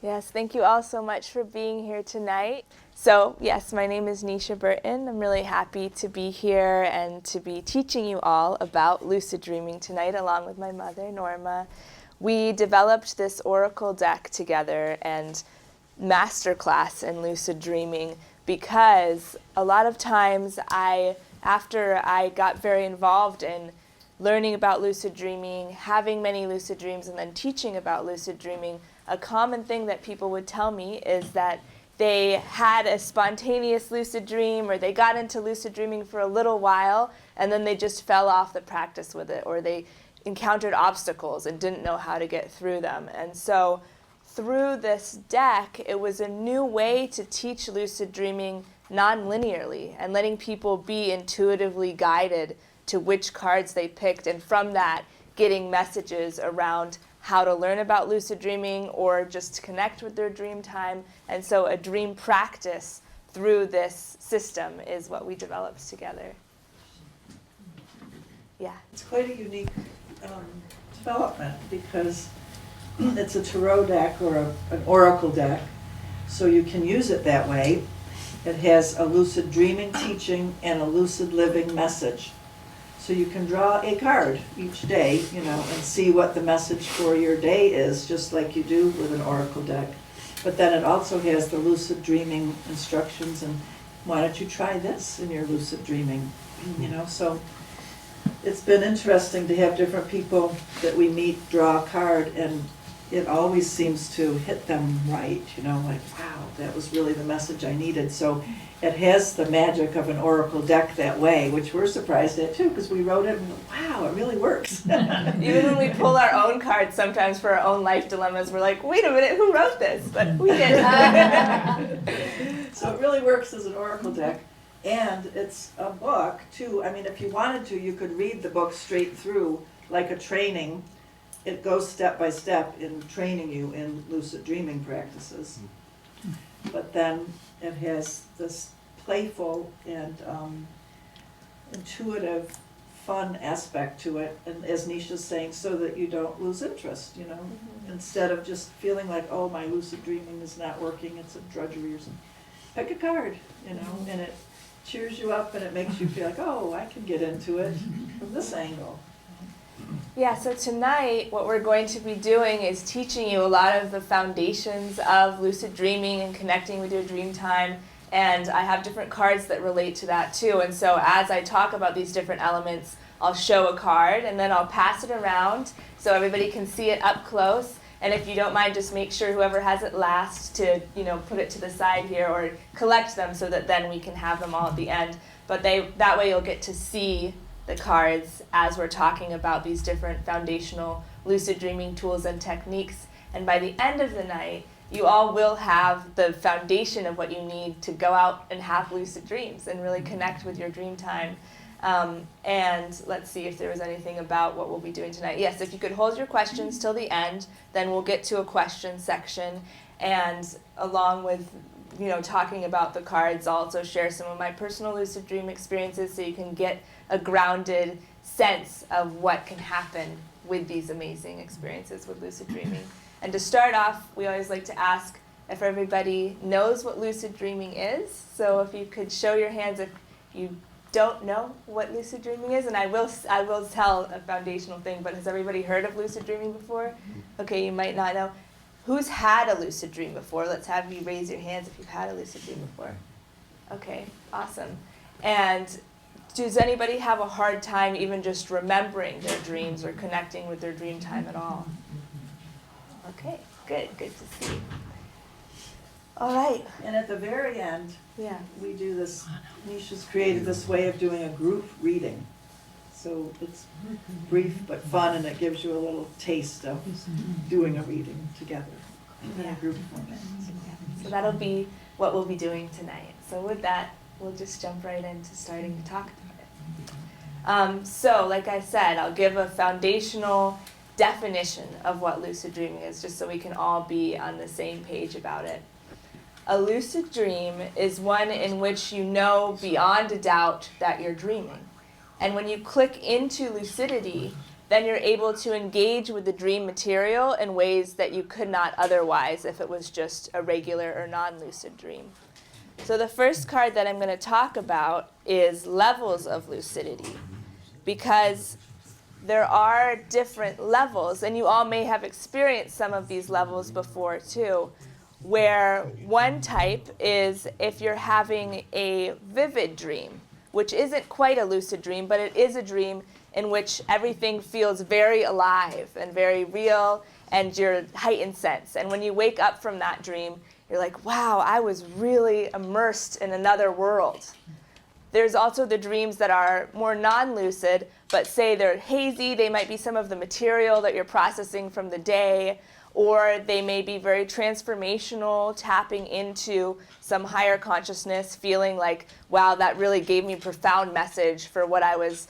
Yes, thank you all so much for being here tonight. So yes, my name is Nisha Burton. I'm really happy to be here and to be teaching you all about lucid dreaming tonight along with my mother, Norma. We developed this oracle deck together and masterclass in lucid dreaming because a lot of times after I got very involved in learning about lucid dreaming, having many lucid dreams, and then teaching about lucid dreaming, a common thing that people would tell me is that they had a spontaneous lucid dream or they got into lucid dreaming for a little while and then they just fell off the practice with it, or they encountered obstacles and didn't know how to get through them. And so through this deck, it was a new way to teach lucid dreaming non-linearly and letting people be intuitively guided to which cards they picked, and from that getting messages around how to learn about lucid dreaming or just to connect with their dream time. And so a dream practice through this system is what we developed together. Yeah. It's quite a unique development because it's a tarot deck or an oracle deck, so you can use it that way. It has a lucid dreaming teaching and a lucid living message. So you can draw a card each day, and see what the message for your day is, just like you do with an oracle deck. But then it also has the lucid dreaming instructions, and why don't you try this in your lucid dreaming, So it's been interesting to have different people that we meet draw a card, and it always seems to hit them right, like, wow, that was really the message I needed. So it has the magic of an oracle deck that way, which we're surprised at too, because we wrote it and wow, it really works. Even when we pull our own cards sometimes for our own life dilemmas, we're like, wait a minute, who wrote this? But we did. So it really works as an oracle deck. And it's a book too. I mean, if you wanted to, you could read the book straight through like a training. It goes step by step in training you in lucid dreaming practices. But then it has this playful and intuitive, fun aspect to it. And as Nisha's saying, so that you don't lose interest, instead of just feeling like, oh, my lucid dreaming is not working, it's a drudgery or something. Pick a card, and it cheers you up and it makes you feel like, oh, I can get into it from this angle. Yeah, so tonight what we're going to be doing is teaching you a lot of the foundations of lucid dreaming and connecting with your dream time. And I have different cards that relate to that too. And so as I talk about these different elements, I'll show a card and then I'll pass it around so everybody can see it up close. And if you don't mind, just make sure whoever has it last to, put it to the side here or collect them so that then we can have them all at the end. But that way you'll get to see the cards as we're talking about these different foundational lucid dreaming tools and techniques. And by the end of the night, you all will have the foundation of what you need to go out and have lucid dreams and really connect with your dream time. And let's see if there was anything about what we'll be doing tonight. Yes, if you could hold your questions till the end, then we'll get to a question section. And along with talking about the cards, I'll also share some of my personal lucid dream experiences so you can get a grounded sense of what can happen with these amazing experiences with lucid dreaming. And to start off, we always like to ask if everybody knows what lucid dreaming is. So if you could show your hands if you don't know what lucid dreaming is, and I will tell a foundational thing, but has everybody heard of lucid dreaming before? Okay, you might not know. Who's had a lucid dream before? Let's have you raise your hands if you've had a lucid dream before. Okay, awesome. And does anybody have a hard time even just remembering their dreams or connecting with their dream time at all? Okay, good to see. All right. And at the very end, Yeah. we do this, Nisha's created this way of doing a group reading. So it's brief but fun, and it gives you a little taste of doing a reading together in a group format. So that'll be what we'll be doing tonight. So with that, we'll just jump right into starting to talk about it. So like I said, I'll give a foundational definition of what lucid dreaming is, just so we can all be on the same page about it. A lucid dream is one in which you know beyond a doubt that you're dreaming. And when you click into lucidity, then you're able to engage with the dream material in ways that you could not otherwise if it was just a regular or non-lucid dream. So the first card that I'm going to talk about is levels of lucidity, because there are different levels, and you all may have experienced some of these levels before too, where one type is if you're having a vivid dream, which isn't quite a lucid dream, but it is a dream in which everything feels very alive and very real, and your heightened sense. And when you wake up from that dream, you're like, wow, I was really immersed in another world. There's also the dreams that are more non-lucid, but say they're hazy. They might be some of the material that you're processing from the day, or they may be very transformational, tapping into some higher consciousness, feeling like, wow, that really gave me a profound message for what I was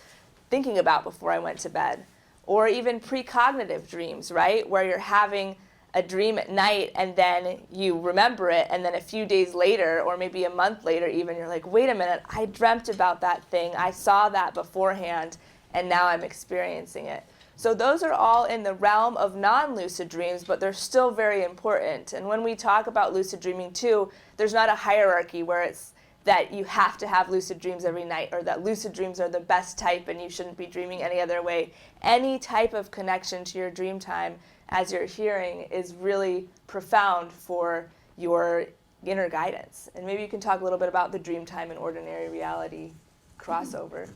thinking about before I went to bed. Or even precognitive dreams, right, where you're having a dream at night and then you remember it, and then a few days later, or maybe a month later even, you're like, wait a minute, I dreamt about that thing, I saw that beforehand, and now I'm experiencing it. So those are all in the realm of non-lucid dreams, but they're still very important. And when we talk about lucid dreaming too, there's not a hierarchy where it's that you have to have lucid dreams every night, or that lucid dreams are the best type and you shouldn't be dreaming any other way. Any type of connection to your dream time as you're hearing is really profound for your inner guidance. And maybe you can talk a little bit about the dream time and ordinary reality crossover.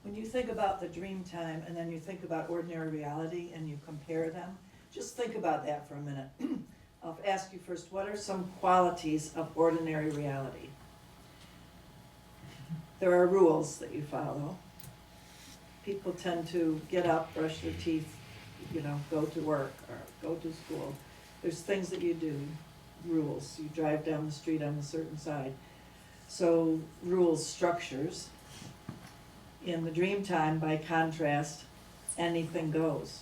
When you think about the dream time and then you think about ordinary reality and you compare them, just think about that for a minute. I'll ask you first, what are some qualities of ordinary reality? There are rules that you follow. People tend to get up, brush their teeth, go to work or go to school. There's things that you do, rules. You drive down the street on a certain side. So rules, structures. In the dream time, by contrast, anything goes.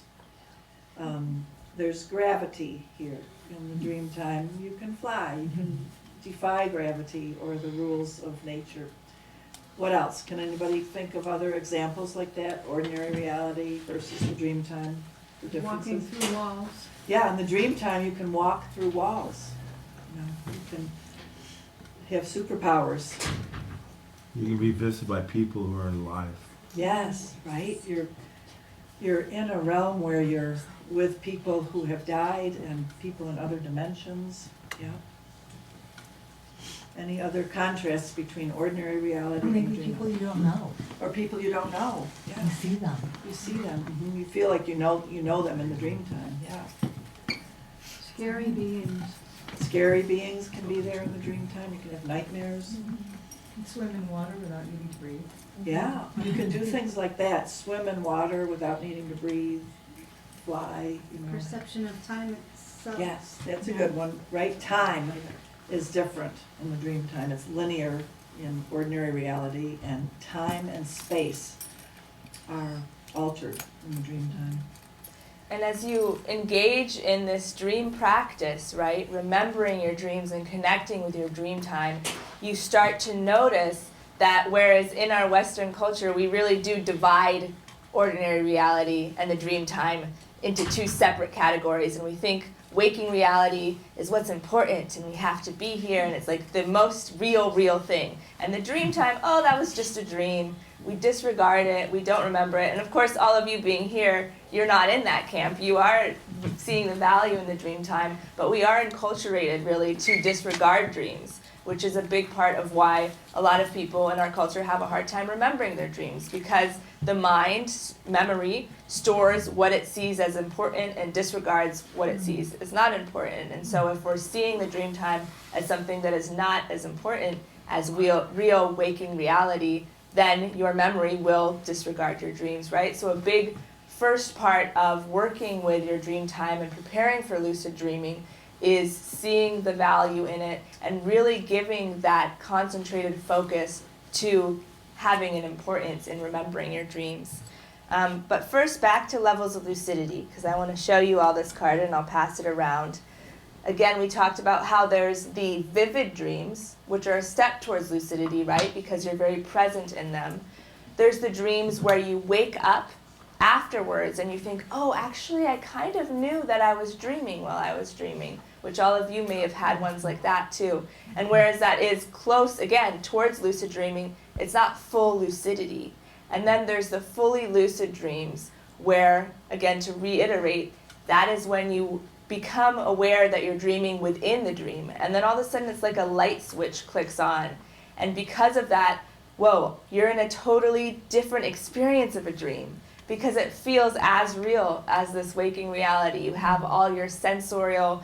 There's gravity here. In the dream time, you can fly, you can defy gravity or the rules of nature. What else? Can anybody think of other examples like that? Ordinary reality versus the dream time? The differences? Walking through walls. Yeah, in the dream time, you can walk through walls. You can have superpowers. You can be visited by people who are alive. Yes, right? You're in a realm where you're with people who have died and people in other dimensions. Yeah. Any other contrasts between ordinary reality and Maybe dream? people you don't know. Or people you don't know. You Yeah. see them. You see them. You feel like you know them in the dream time. Yeah. Scary beings. Scary beings can be there in the dream time. You can have nightmares. You can swim in water without needing to breathe. Yeah, you can do things like that. Swim in water without needing to breathe. Fly. Perception of time itself. Yes, that's a good one. Right? Time is different in the dream time. It's linear in ordinary reality, and time and space are altered in the dream time. And as you engage in this dream practice, right, remembering your dreams and connecting with your dream time, you start to notice that whereas in our Western culture we really do divide ordinary reality and the dream time into two separate categories, and we think waking reality is what's important and we have to be here and it's like the most real thing. And the dream time, oh, that was just a dream. We disregard it, we don't remember it. And of course, all of you being here, you're not in that camp. You are seeing the value in the dream time, but we are enculturated really to disregard dreams, which is a big part of why a lot of people in our culture have a hard time remembering their dreams, because the mind, memory, stores what it sees as important and disregards what it sees as not important. And so if we're seeing the dream time as something that is not as important as real waking reality, then your memory will disregard your dreams, right? So a big first part of working with your dream time and preparing for lucid dreaming is seeing the value in it and really giving that concentrated focus to having an importance in remembering your dreams. But first, back to levels of lucidity, because I want to show you all this card and I'll pass it around. Again, we talked about how there's the vivid dreams, which are a step towards lucidity, right? Because you're very present in them. There's the dreams where you wake up afterwards and you think, oh, actually I kind of knew that I was dreaming while I was dreaming, which all of you may have had ones like that too. And whereas that is close, again, towards lucid dreaming, it's not full lucidity. And then there's the fully lucid dreams where, again, to reiterate, that is when you become aware that you're dreaming within the dream. And then all of a sudden it's like a light switch clicks on. And because of that, whoa, you're in a totally different experience of a dream because it feels as real as this waking reality. You have all your sensorial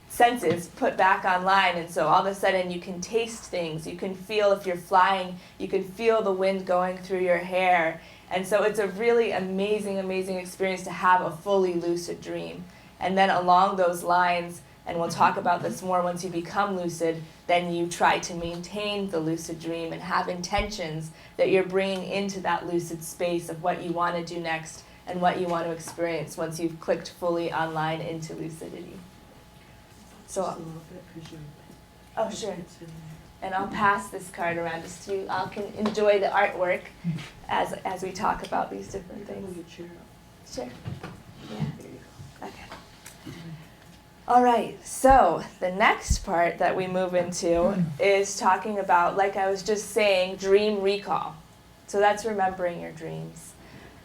senses put back online, and so all of a sudden you can taste things, you can feel if you're flying, you can feel the wind going through your hair. And so it's a really amazing, amazing experience to have a fully lucid dream. And then along those lines, and we'll talk about this more once you become lucid, then you try to maintain the lucid dream and have intentions that you're bringing into that lucid space of what you want to do next and what you want to experience once you've clicked fully online into lucidity. So, Just a little bit, 'cause you- oh sure, it's in there. and I'll pass this card around just so you all can enjoy the artwork as we talk about these different You can move things. your chair up. Sure. Yeah. There you go. Okay. All right, so the next part that we move into is talking about, like I was just saying, dream recall. So that's remembering your dreams.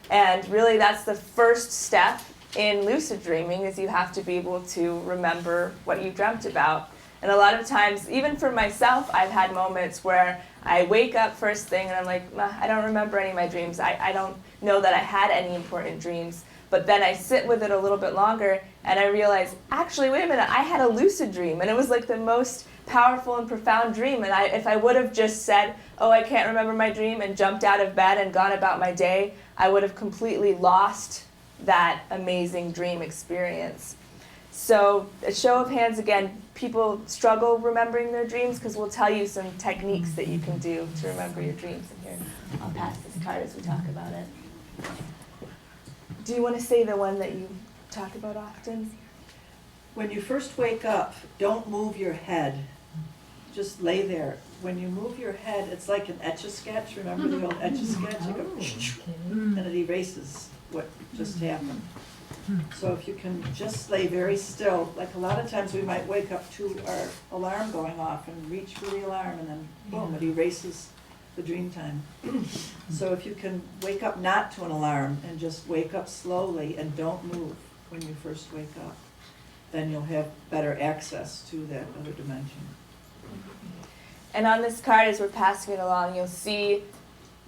And really that's the first step in lucid dreaming, is you have to be able to remember what you dreamt about. And a lot of times, even for myself, I've had moments where I wake up first thing and I'm like, I don't remember any of my dreams. I don't know that I had any important dreams. But then I sit with it a little bit longer and I realize, actually, wait a minute, I had a lucid dream. And it was like the most powerful and profound dream. And if I would have just said, oh, I can't remember my dream, and jumped out of bed and gone about my day, I would have completely lost that amazing dream experience. So a show of hands again, people struggle remembering their dreams, because we'll tell you some techniques that you can do to remember your dreams. And here, I'll pass this card as we talk about it. Do you want to say the one that you talk about often? When you first wake up, don't move your head. Just lay there. When you move your head, it's like an Etch-a-Sketch. Remember the old Etch-a-Sketch? You go, and it erases what just happened. So if you can just lay very still, like a lot of times we might wake up to our alarm going off and reach for the alarm, and then boom, it erases the dream time. So if you can wake up not to an alarm and just wake up slowly and don't move when you first wake up, then you'll have better access to that other dimension. And on this card, as we're passing it along, you'll see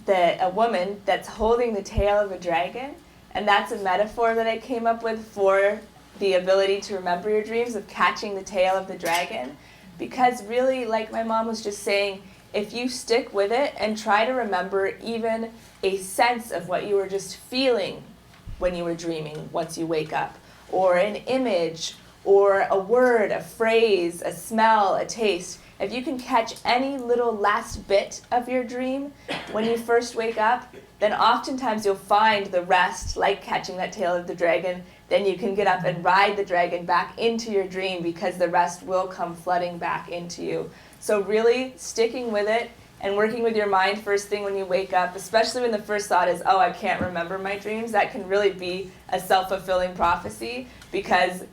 a woman that's holding the tail of a dragon. And that's a metaphor that I came up with for the ability to remember your dreams, of catching the tail of the dragon. Because really, like my mom was just saying, if you stick with it and try to remember even a sense of what you were just feeling when you were dreaming once you wake up, or an image, or a word, a phrase, a smell, a taste, if you can catch any little last bit of your dream when you first wake up, then oftentimes you'll find the rest, like catching that tail of the dragon. Then you can get up and ride the dragon back into your dream, because the rest will come flooding back into you. So really sticking with it and working with your mind first thing when you wake up, especially when the first thought is, oh, I can't remember my dreams, that can really be a self-fulfilling prophecy, because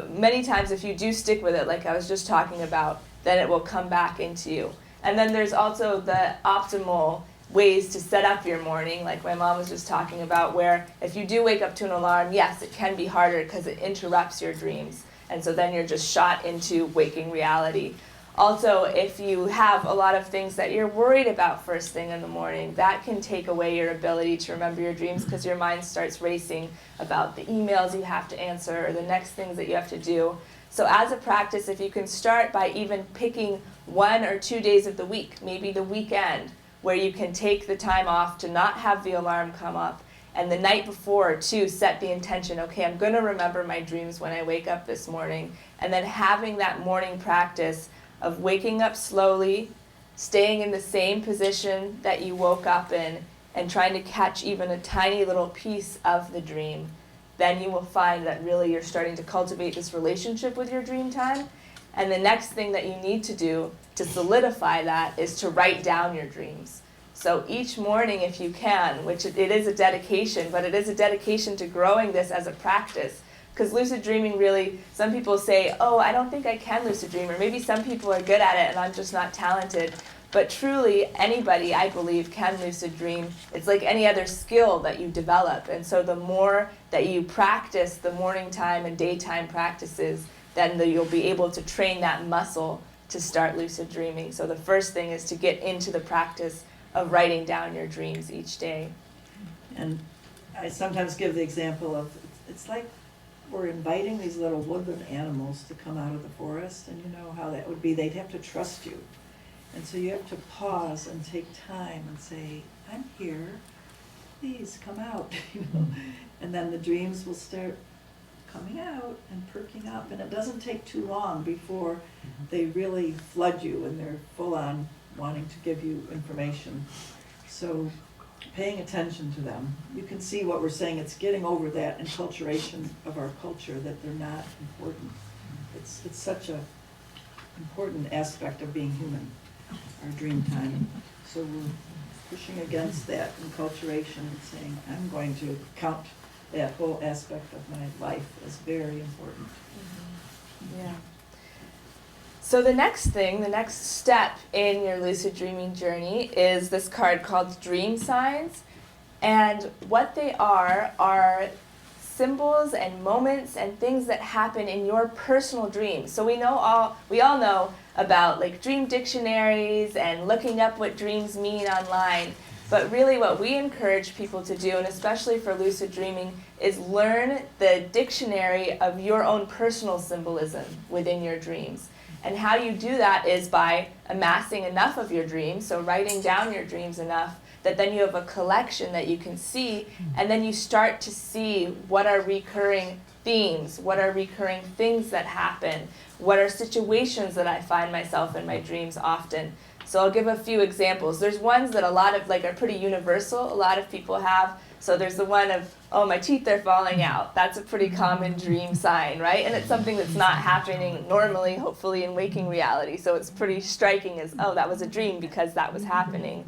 many times if you do stick with it, like I was just talking about, then it will come back into you. And then there's also the optimal ways to set up your morning, like my mom was just talking about, where if you do wake up to an alarm, yes, it can be harder because it interrupts your dreams. And so then you're just shot into waking reality. Also, if you have a lot of things that you're worried about first thing in the morning, that can take away your ability to remember your dreams, because your mind starts racing about the emails you have to answer or the next things that you have to do. So as a practice, if you can start by even picking 1 or 2 days of the week, maybe the weekend, where you can take the time off to not have the alarm come up, and the night before to set the intention, okay, I'm going to remember my dreams when I wake up this morning, and then having that morning practice of waking up slowly, staying in the same position that you woke up in, and trying to catch even a tiny little piece of the dream, then you will find that really you're starting to cultivate this relationship with your dream time. And the next thing that you need to do to solidify that is to write down your dreams. So each morning, if you can, which it is a dedication, but it is a dedication to growing this as a practice. Because lucid dreaming really, some people say, oh, I don't think I can lucid dream, or maybe some people are good at it and I'm just not talented. But truly, anybody, I believe, can lucid dream. It's like any other skill that you develop. And so the more that you practice the morning time and daytime practices, then you'll be able to train that muscle to start lucid dreaming. So the first thing is to get into the practice of writing down your dreams each day. And I sometimes give the example of, it's like we're inviting these little woodland animals to come out of the forest, and you know how that would be. They'd have to trust you. And so you have to pause and take time and say, I'm here, please come out, you know. And then the dreams will start coming out and perking up, and it doesn't take too long before they really flood you and they're full on wanting to give you information. So paying attention to them, you can see what we're saying. It's getting over that enculturation of our culture that they're not important. It's such a important aspect of being human, our dream time. So we're pushing against that enculturation and saying, I'm going to count that whole aspect of my life as very important. Yeah. So the next thing, the next step in your lucid dreaming journey is this card called Dream Signs. And what they are symbols and moments and things that happen in your personal dreams. So we all know about like dream dictionaries and looking up what dreams mean online. But really what we encourage people to do, and especially for lucid dreaming, is learn the dictionary of your own personal symbolism within your dreams. And how you do that is by amassing enough of your dreams, so writing down your dreams enough, that then you have a collection that you can see, and then you start to see what are recurring themes, what are recurring things that happen, what are situations that I find myself in my dreams often. So I'll give a few examples. There's ones that a lot of are pretty universal, a lot of people have. So there's the one of, oh, my teeth are falling out. That's a pretty common dream sign, right? And it's something that's not happening normally, hopefully, in waking reality. So it's pretty striking as, oh, that was a dream because that was happening.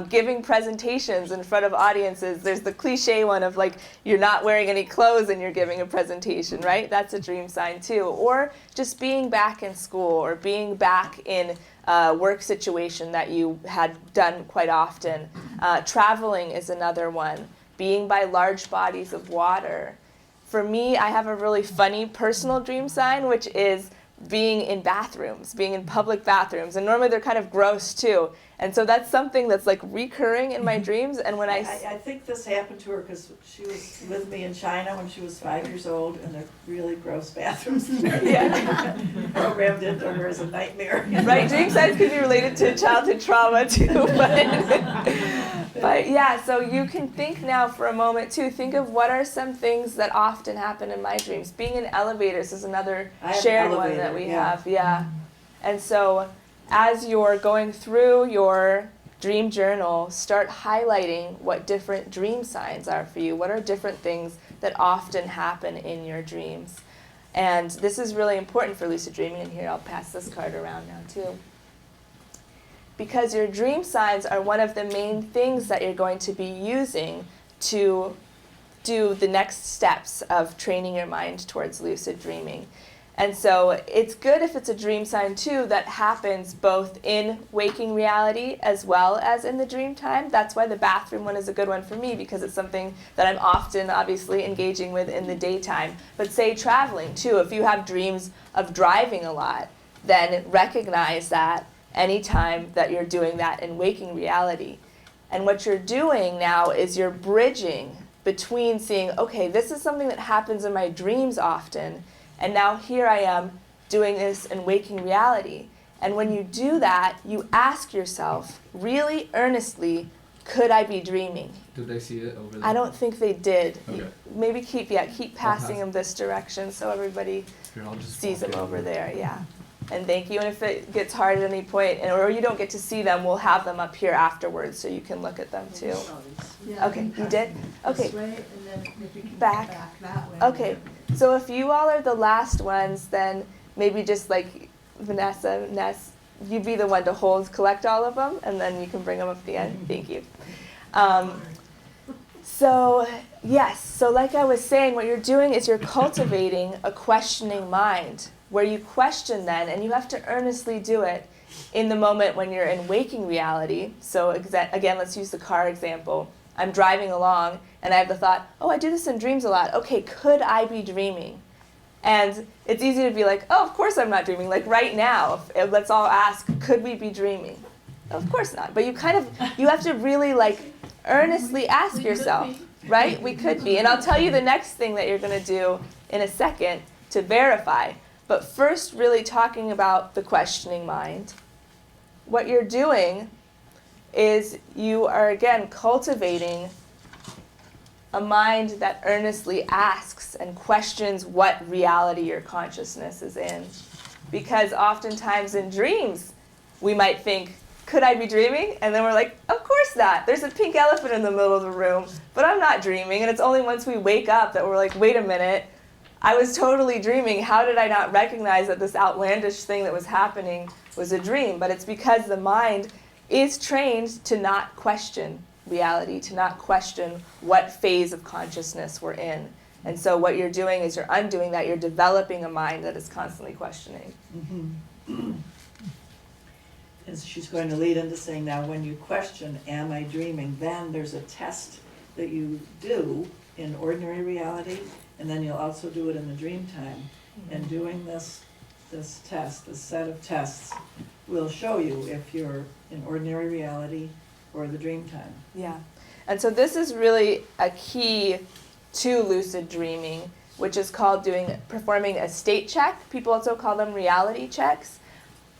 Giving presentations in front of audiences, there's the cliche one of like, you're not wearing any clothes and you're giving a presentation, right? That's a dream sign too. Or just being back in school or being back in work situation that you had done quite often. Traveling is another one. Being by large bodies of water. For me, I have a really funny personal dream sign, which is being in bathrooms, being in public bathrooms. And normally they're kind of gross too. And so that's something that's like recurring in my dreams. And when I think this happened to her because she was with me in China when she was 5 years old, and they're really gross bathrooms. Yeah. Programmed into her as a nightmare. Right, dream signs can be related to childhood trauma too. But yeah, so you can think now for a moment too. Think of what are some things that often happen in my dreams. Being in elevators is another shared one that we have. Yeah. And so as you're going through your dream journal, start highlighting what different dream signs are for you. What are different things that often happen in your dreams? And this is really important for lucid dreaming. And here, I'll pass this card around now too. Because your dream signs are one of the main things that you're going to be using to do the next steps of training your mind towards lucid dreaming. And so it's good if it's a dream sign too that happens both in waking reality as well as in the dream time. That's why the bathroom one is a good one for me, because it's something that I'm often obviously engaging with in the daytime. But say traveling too, if you have dreams of driving a lot, then recognize that anytime that you're doing that in waking reality. And what you're doing now is you're bridging between seeing, okay, this is something that happens in my dreams often, and now here I am doing this in waking reality. And when you do that, you ask yourself really earnestly, could I be dreaming? Did they see it over there? I don't think they did. Okay. Maybe keep passing them this direction so everybody Here, I'll just sees walk them in. over there, yeah. And thank you. And if it gets hard at any point, or you don't get to see them, we'll have them up here afterwards so you can look at them too. Yeah, Okay, can you did? pass Okay. This way, and then if you can Back. get back that way. Okay, so if you all are the last ones, then maybe just like Vanessa, you be the one to collect all of them, and then you can bring them up at the end. Thank you. So yes, so like I was saying, what you're doing is you're cultivating a questioning mind, where you question then, and you have to earnestly do it in the moment when you're in waking reality. So again, let's use the car example. I'm driving along, and I have the thought, oh, I do this in dreams a lot. Okay, could I be dreaming? And it's easy to be like, oh, of course I'm not dreaming. Like right now, let's all ask, could we be dreaming? Of course not. But you have to really like earnestly ask yourself, right? We could be. And I'll tell you the next thing that you're going to do in a second to verify. But first, really talking about the questioning mind. What you're doing is you are, again, cultivating a mind that earnestly asks and questions what reality your consciousness is in. Because oftentimes in dreams, we might think, could I be dreaming? And then we're like, of course not. There's a pink elephant in the middle of the room, but I'm not dreaming. And it's only once we wake up that we're like, wait a minute, I was totally dreaming. How did I not recognize that this outlandish thing that was happening was a dream? But it's because the mind is trained to not question reality, to not question what phase of consciousness we're in. And so what you're doing is you're undoing that. You're developing a mind that is constantly questioning. Mm-hmm. And she's going to lead into saying, now when you question, am I dreaming, then there's a test that you do in ordinary reality, and then you'll also do it in the dream time. Mm-hmm. And doing this test, this set of tests, will show you if you're in ordinary reality or the dream time. Yeah. And so this is really a key to lucid dreaming, which is called performing a state check. People also call them reality checks.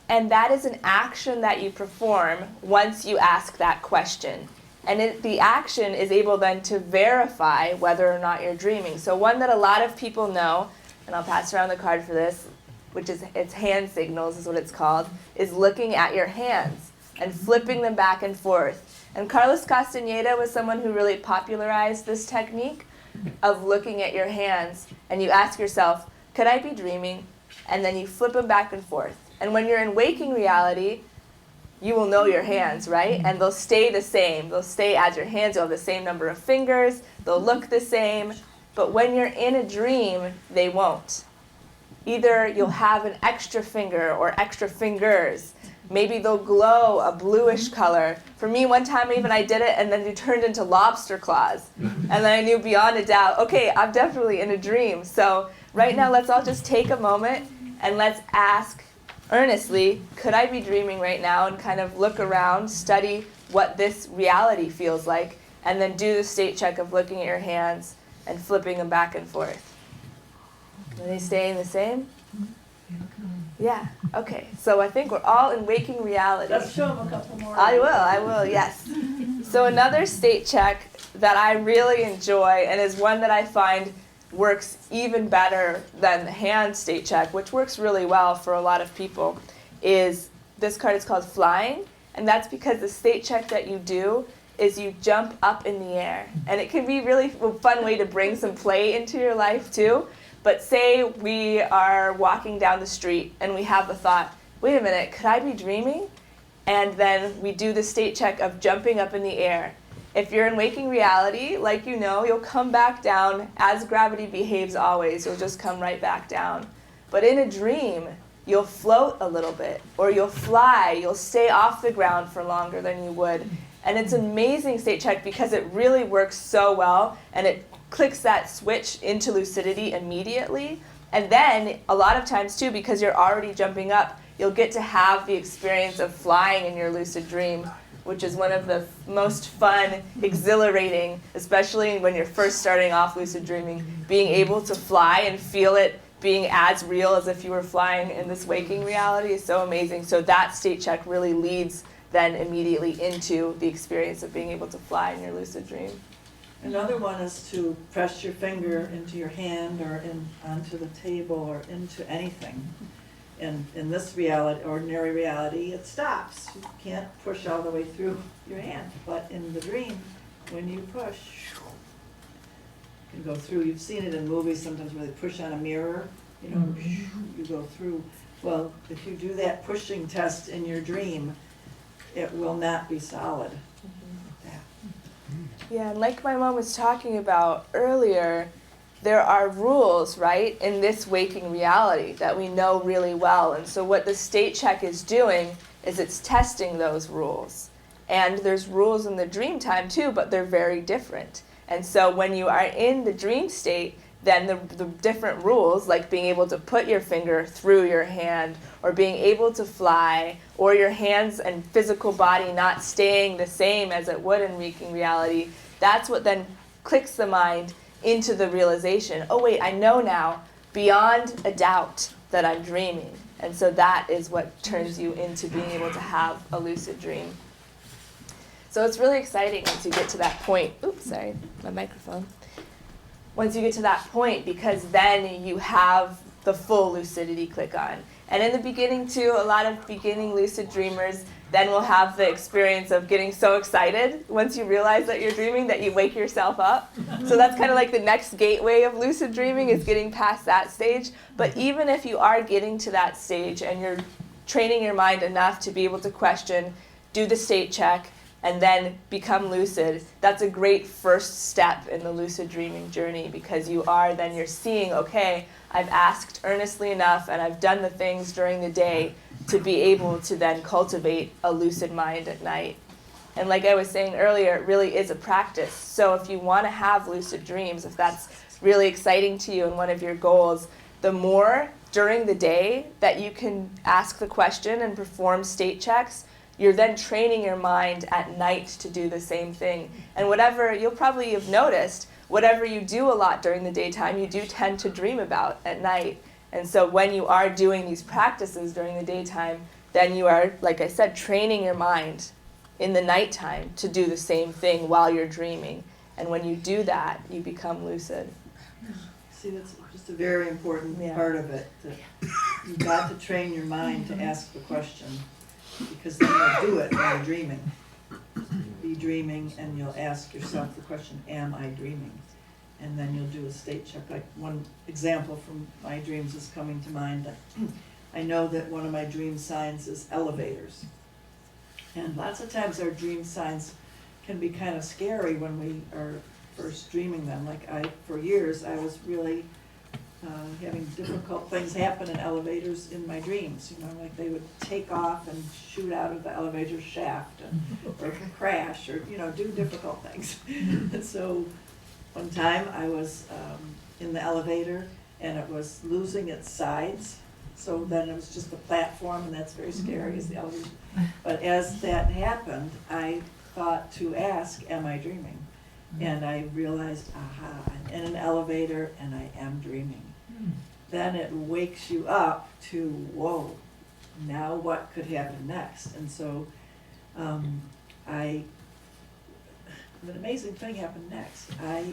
And that is an action that you perform once you ask that question. And the action is able then to verify whether or not you're dreaming. So one that a lot of people know, and I'll pass around the card for this, which is it's hand signals is what it's called, is looking at your hands and flipping them back and forth. And Carlos Castaneda was someone who really popularized this technique of looking at your hands. And you ask yourself, could I be dreaming? And then you flip them back and forth. And when you're in waking reality, you will know your hands, right? And they'll stay the same. They'll stay as your hands. You'll have the same number of fingers. They'll look the same. But when you're in a dream, they won't. Either you'll have an extra finger or extra fingers. Maybe they'll glow a bluish color. For me, one time I did it, and then it turned into lobster claws. And then I knew beyond a doubt, okay, I'm definitely in a dream. So right now, let's all just take a moment, and let's ask earnestly, could I be dreaming right now? And kind of look around, study what this reality feels like, and then do the state check of looking at your hands and flipping them back and forth. Are they staying the same? Yeah, okay. So I think we're all in waking reality. Let's show them a couple more. I will, yes. So another state check that I really enjoy, and is one that I find works even better than the hand state check, which works really well for a lot of people, is this card is called Flying. And that's because the state check that you do is you jump up in the air. And it can be really a fun way to bring some play into your life too. But say we are walking down the street and we have the thought, wait a minute, could I be dreaming? And then we do the state check of jumping up in the air. If you're in waking reality, like you know, you'll come back down as gravity behaves always. You'll just come right back down. But in a dream, you'll float a little bit, or you'll fly. You'll stay off the ground for longer than you would. And it's an amazing state check because it really works so well, and it clicks that switch into lucidity immediately. And then, a lot of times too, because you're already jumping up, you'll get to have the experience of flying in your lucid dream, which is one of the most fun, exhilarating, especially when you're first starting off lucid dreaming, being able to fly and feel it being as real as if you were flying in this waking reality is so amazing. So that state check really leads then immediately into the experience of being able to fly in your lucid dream. Another one is to press your finger into your hand or onto the table or into anything. And in this reality, ordinary reality, it stops. You can't push all the way through your hand. But in the dream, when you push, you can go through. You've seen it in movies sometimes where they push on a mirror, you go through. Well, if you do that pushing test in your dream, it will not be solid. Yeah, and like my mom was talking about earlier, there are rules, right, in this waking reality that we know really well. And so what the state check is doing is it's testing those rules. And there's rules in the dream time too, but they're very different. And so when you are in the dream state, then the different rules, like being able to put your finger through your hand, or being able to fly, or your hands and physical body not staying the same as it would in waking reality, that's what then clicks the mind into the realization, oh wait, I know now, beyond a doubt, that I'm dreaming. And so that is what turns you into being able to have a lucid dream. So it's really exciting once you get to that point. Oops, sorry, my microphone. Once you get to that point, because then you have the full lucidity click on. And in the beginning too, a lot of beginning lucid dreamers then will have the experience of getting so excited once you realize that you're dreaming that you wake yourself up. So that's kind of like the next gateway of lucid dreaming, is getting past that stage. But even if you are getting to that stage and you're training your mind enough to be able to question, do the state check, and then become lucid, that's a great first step in the lucid dreaming journey, because you're seeing, okay, I've asked earnestly enough and I've done the things during the day to be able to then cultivate a lucid mind at night. And like I was saying earlier, it really is a practice. So if you want to have lucid dreams, if that's really exciting to you and one of your goals, the more during the day that you can ask the question and perform state checks, you're then training your mind at night to do the same thing. And whatever, you'll probably have noticed, whatever you do a lot during the daytime, you do tend to dream about at night. And so when you are doing these practices during the daytime, then you are, like I said, training your mind in the nighttime to do the same thing while you're dreaming. And when you do that, you become lucid. See, that's just a very important Yeah. part of it, that you've got to train your mind to ask the question, because then you'll do it when you're dreaming. Be dreaming, and you'll ask yourself the question, am I dreaming? And then you'll do a state check. Like one example from my dreams is coming to mind. I know that one of my dream signs is elevators. And lots of times our dream signs can be kind of scary when we are first dreaming them. Like for years, I was really having difficult things happen in elevators in my dreams. You know, like they would take off and shoot out of the elevator shaft, or crash, or do difficult things. And so one time I was in the elevator and it was losing its sides. So then it was just a platform, and that's very scary as the elevator. But as that happened, I thought to ask, am I dreaming? And I realized, aha, I'm in an elevator and I am dreaming. Then it wakes you up to, whoa, now what could happen next? And so an amazing thing happened next. I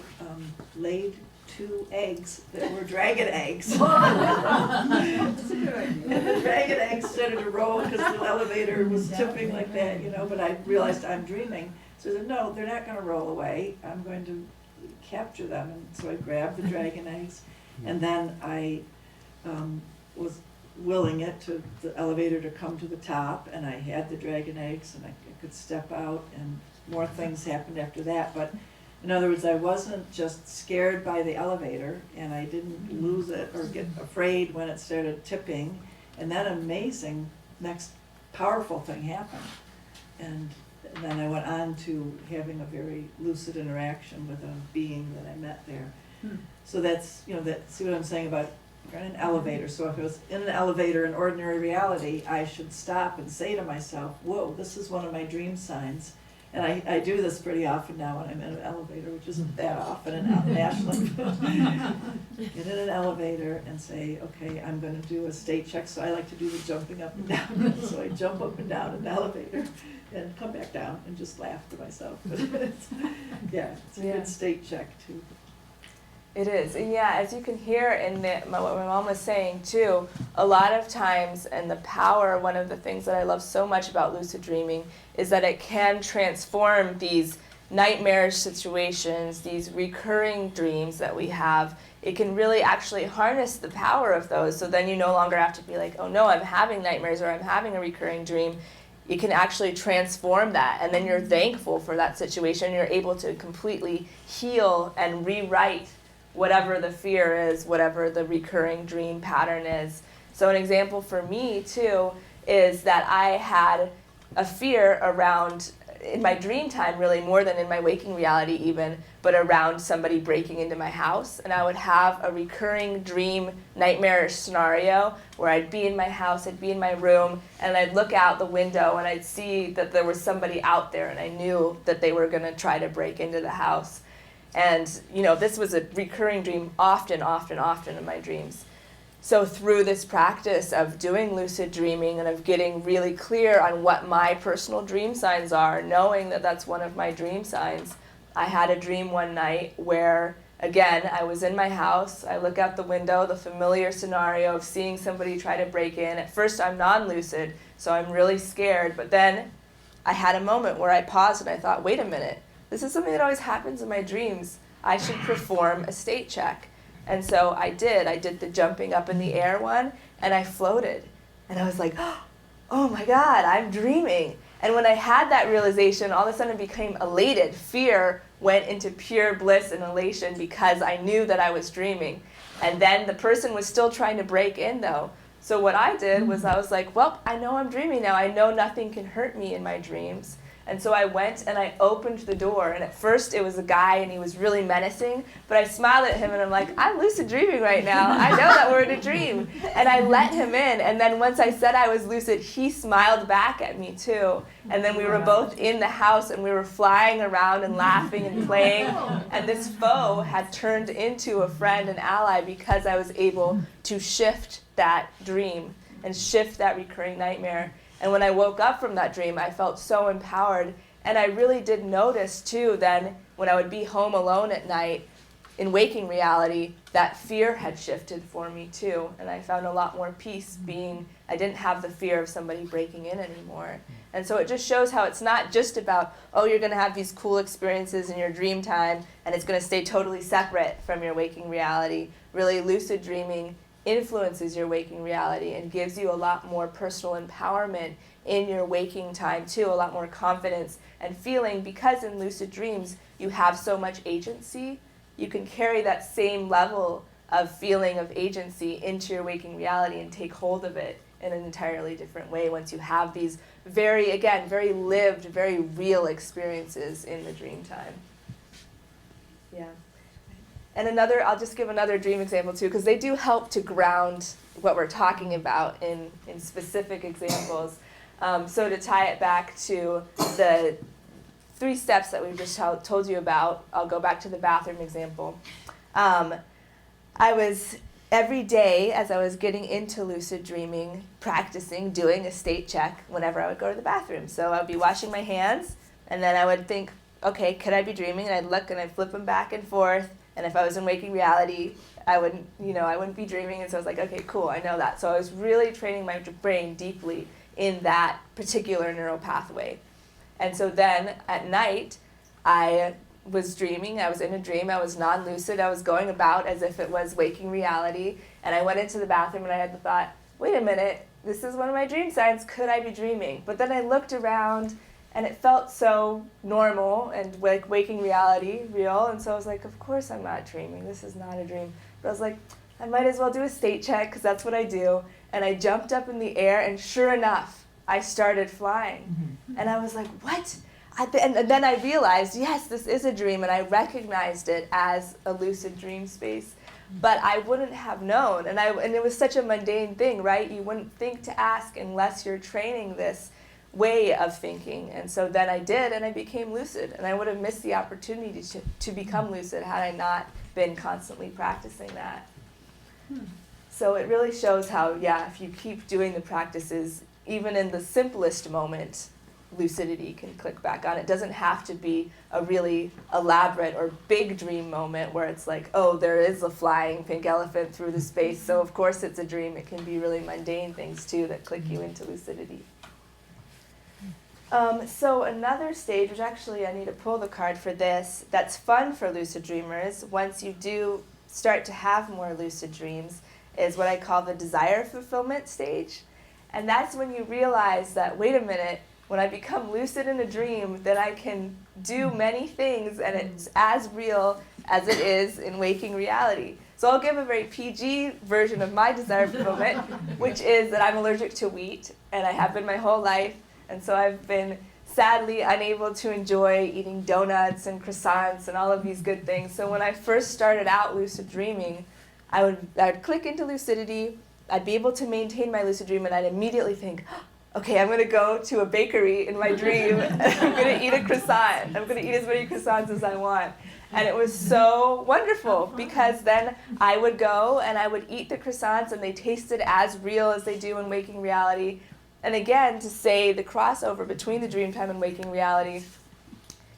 laid 2 eggs that were dragon eggs. And the dragon eggs started to roll because the elevator was tipping like that, but I realized I'm dreaming. So I said, no, they're not going to roll away. I'm going to capture them. And so I grabbed the dragon eggs, and then I was willing the elevator to come to the top, and I had the dragon eggs, and I could step out, and more things happened after that. But in other words, I wasn't just scared by the elevator, and I didn't lose it or get afraid when it started tipping. And that amazing next powerful thing happened. And then I went on to having a very lucid interaction with a being that I met there. So that's, see what I'm saying about you're in an elevator. So if it was in an elevator in ordinary reality, I should stop and say to myself, whoa, this is one of my dream signs. And I do this pretty often now when I'm in an elevator, which isn't that often in Ashland. Get in an elevator and say, okay, I'm going to do a state check. So I like to do the jumping up and down. So I jump up and down in the elevator and come back down and just laugh to myself. But it's a good state check too. It is. And yeah, as you can hear in what my mom was saying too, a lot of times, and the power, one of the things that I love so much about lucid dreaming is that it can transform these nightmarish situations, these recurring dreams that we have, it can really actually harness the power of those. So then you no longer have to be like, oh no, I'm having nightmares or I'm having a recurring dream. You can actually transform that, and then you're thankful for that situation. You're able to completely heal and rewrite whatever the fear is, whatever the recurring dream pattern is. So an example for me too is that I had a fear around, in my dream time really more than in my waking reality even, but around somebody breaking into my house. And I would have a recurring dream nightmarish scenario where I'd be in my house, I'd be in my room, and I'd look out the window and I'd see that there was somebody out there, and I knew that they were going to try to break into the house. And, you know, this was a recurring dream often in my dreams. So through this practice of doing lucid dreaming and of getting really clear on what my personal dream signs are, knowing that that's one of my dream signs, I had a dream one night where, again, I was in my house, I look out the window, the familiar scenario of seeing somebody try to break in. At first I'm non-lucid, so I'm really scared, but then I had a moment where I paused and I thought, wait a minute, this is something that always happens in my dreams. I should perform a state check. And so I did the jumping up in the air one, and I floated. And I was like, oh my God, I'm dreaming. And when I had that realization, all of a sudden I became elated. Fear went into pure bliss and elation because I knew that I was dreaming. And then the person was still trying to break in though. So what I did was I was like, well, I know I'm dreaming now. I know nothing can hurt me in my dreams. And so I went and I opened the door, and at first it was a guy and he was really menacing, but I smiled at him and I'm like, I'm lucid dreaming right now. I know that we're in a dream. And I let him in, and then once I said I was lucid, he smiled back at me too. And then we were both in the house and we were flying around and laughing and playing, and this foe had turned into a friend and ally because I was able to shift that dream and shift that recurring nightmare. And when I woke up from that dream, I felt so empowered. And I really did notice, too, then when I would be home alone at night, in waking reality, that fear had shifted for me, too. And I found a lot more peace being, I didn't have the fear of somebody breaking in anymore. And so it just shows how it's not just about, oh, you're going to have these cool experiences in your dream time, and it's going to stay totally separate from your waking reality. Really, lucid dreaming influences your waking reality and gives you a lot more personal empowerment in your waking time too, a lot more confidence and feeling, because in lucid dreams you have so much agency. You can carry that same level of feeling of agency into your waking reality and take hold of it in an entirely different way once you have these very lived, very real experiences in the dream time. Yeah. And I'll just give another dream example too, because they do help to ground what we're talking about in specific examples. So to tie it back to the 3 steps that we've just told you about, I'll go back to the bathroom example. I was, every day as I was getting into lucid dreaming, practicing doing a state check whenever I would go to the bathroom. So I would be washing my hands, and then I would think, okay, could I be dreaming? And I'd look and I'd flip them back and forth. And if I was in waking reality, I wouldn't be dreaming. And so I was like, okay, cool, I know that. So I was really training my brain deeply in that particular neural pathway. And so then at night, I was dreaming. I was in a dream. I was non-lucid. I was going about as if it was waking reality. And I went into the bathroom and I had the thought, wait a minute, this is one of my dream signs. Could I be dreaming? But then I looked around, and it felt so normal and like waking reality, real. And so I was like, of course I'm not dreaming. This is not a dream. But I was like, I might as well do a state check because that's what I do. And I jumped up in the air, and sure enough, I started flying. Mm-hmm. And I was like, what? And then I realized, yes, this is a dream, and I recognized it as a lucid dream space. But I wouldn't have known. And it was such a mundane thing, right? You wouldn't think to ask unless you're training this way of thinking. And so then I did, and I became lucid, and I would have missed the opportunity to become lucid had I not been constantly practicing that. So it really shows how, if you keep doing the practices, even in the simplest moment, lucidity can click back on. It doesn't have to be a really elaborate or big dream moment where it's like, oh, there is a flying pink elephant through the space, so of course it's a dream. It can be really mundane things too that click you into lucidity. So another stage, which actually I need to pull the card for this, that's fun for lucid dreamers once you do start to have more lucid dreams, is what I call the desire fulfillment stage. And that's when you realize that, wait a minute, when I become lucid in a dream, then I can do many things and it's as real as it is in waking reality. So I'll give a very PG version of my desire fulfillment, which is that I'm allergic to wheat, and I have been my whole life. And so I've been sadly unable to enjoy eating donuts and croissants and all of these good things. So when I first started out lucid dreaming, I would click into lucidity, I'd be able to maintain my lucid dream, and I'd immediately think, okay, I'm going to go to a bakery in my dream, and I'm going to eat a croissant. I'm going to eat as many croissants as I want. And it was so wonderful, because then I would go and I would eat the croissants, and they tasted as real as they do in waking reality. And again, to say the crossover between the dream time and waking reality,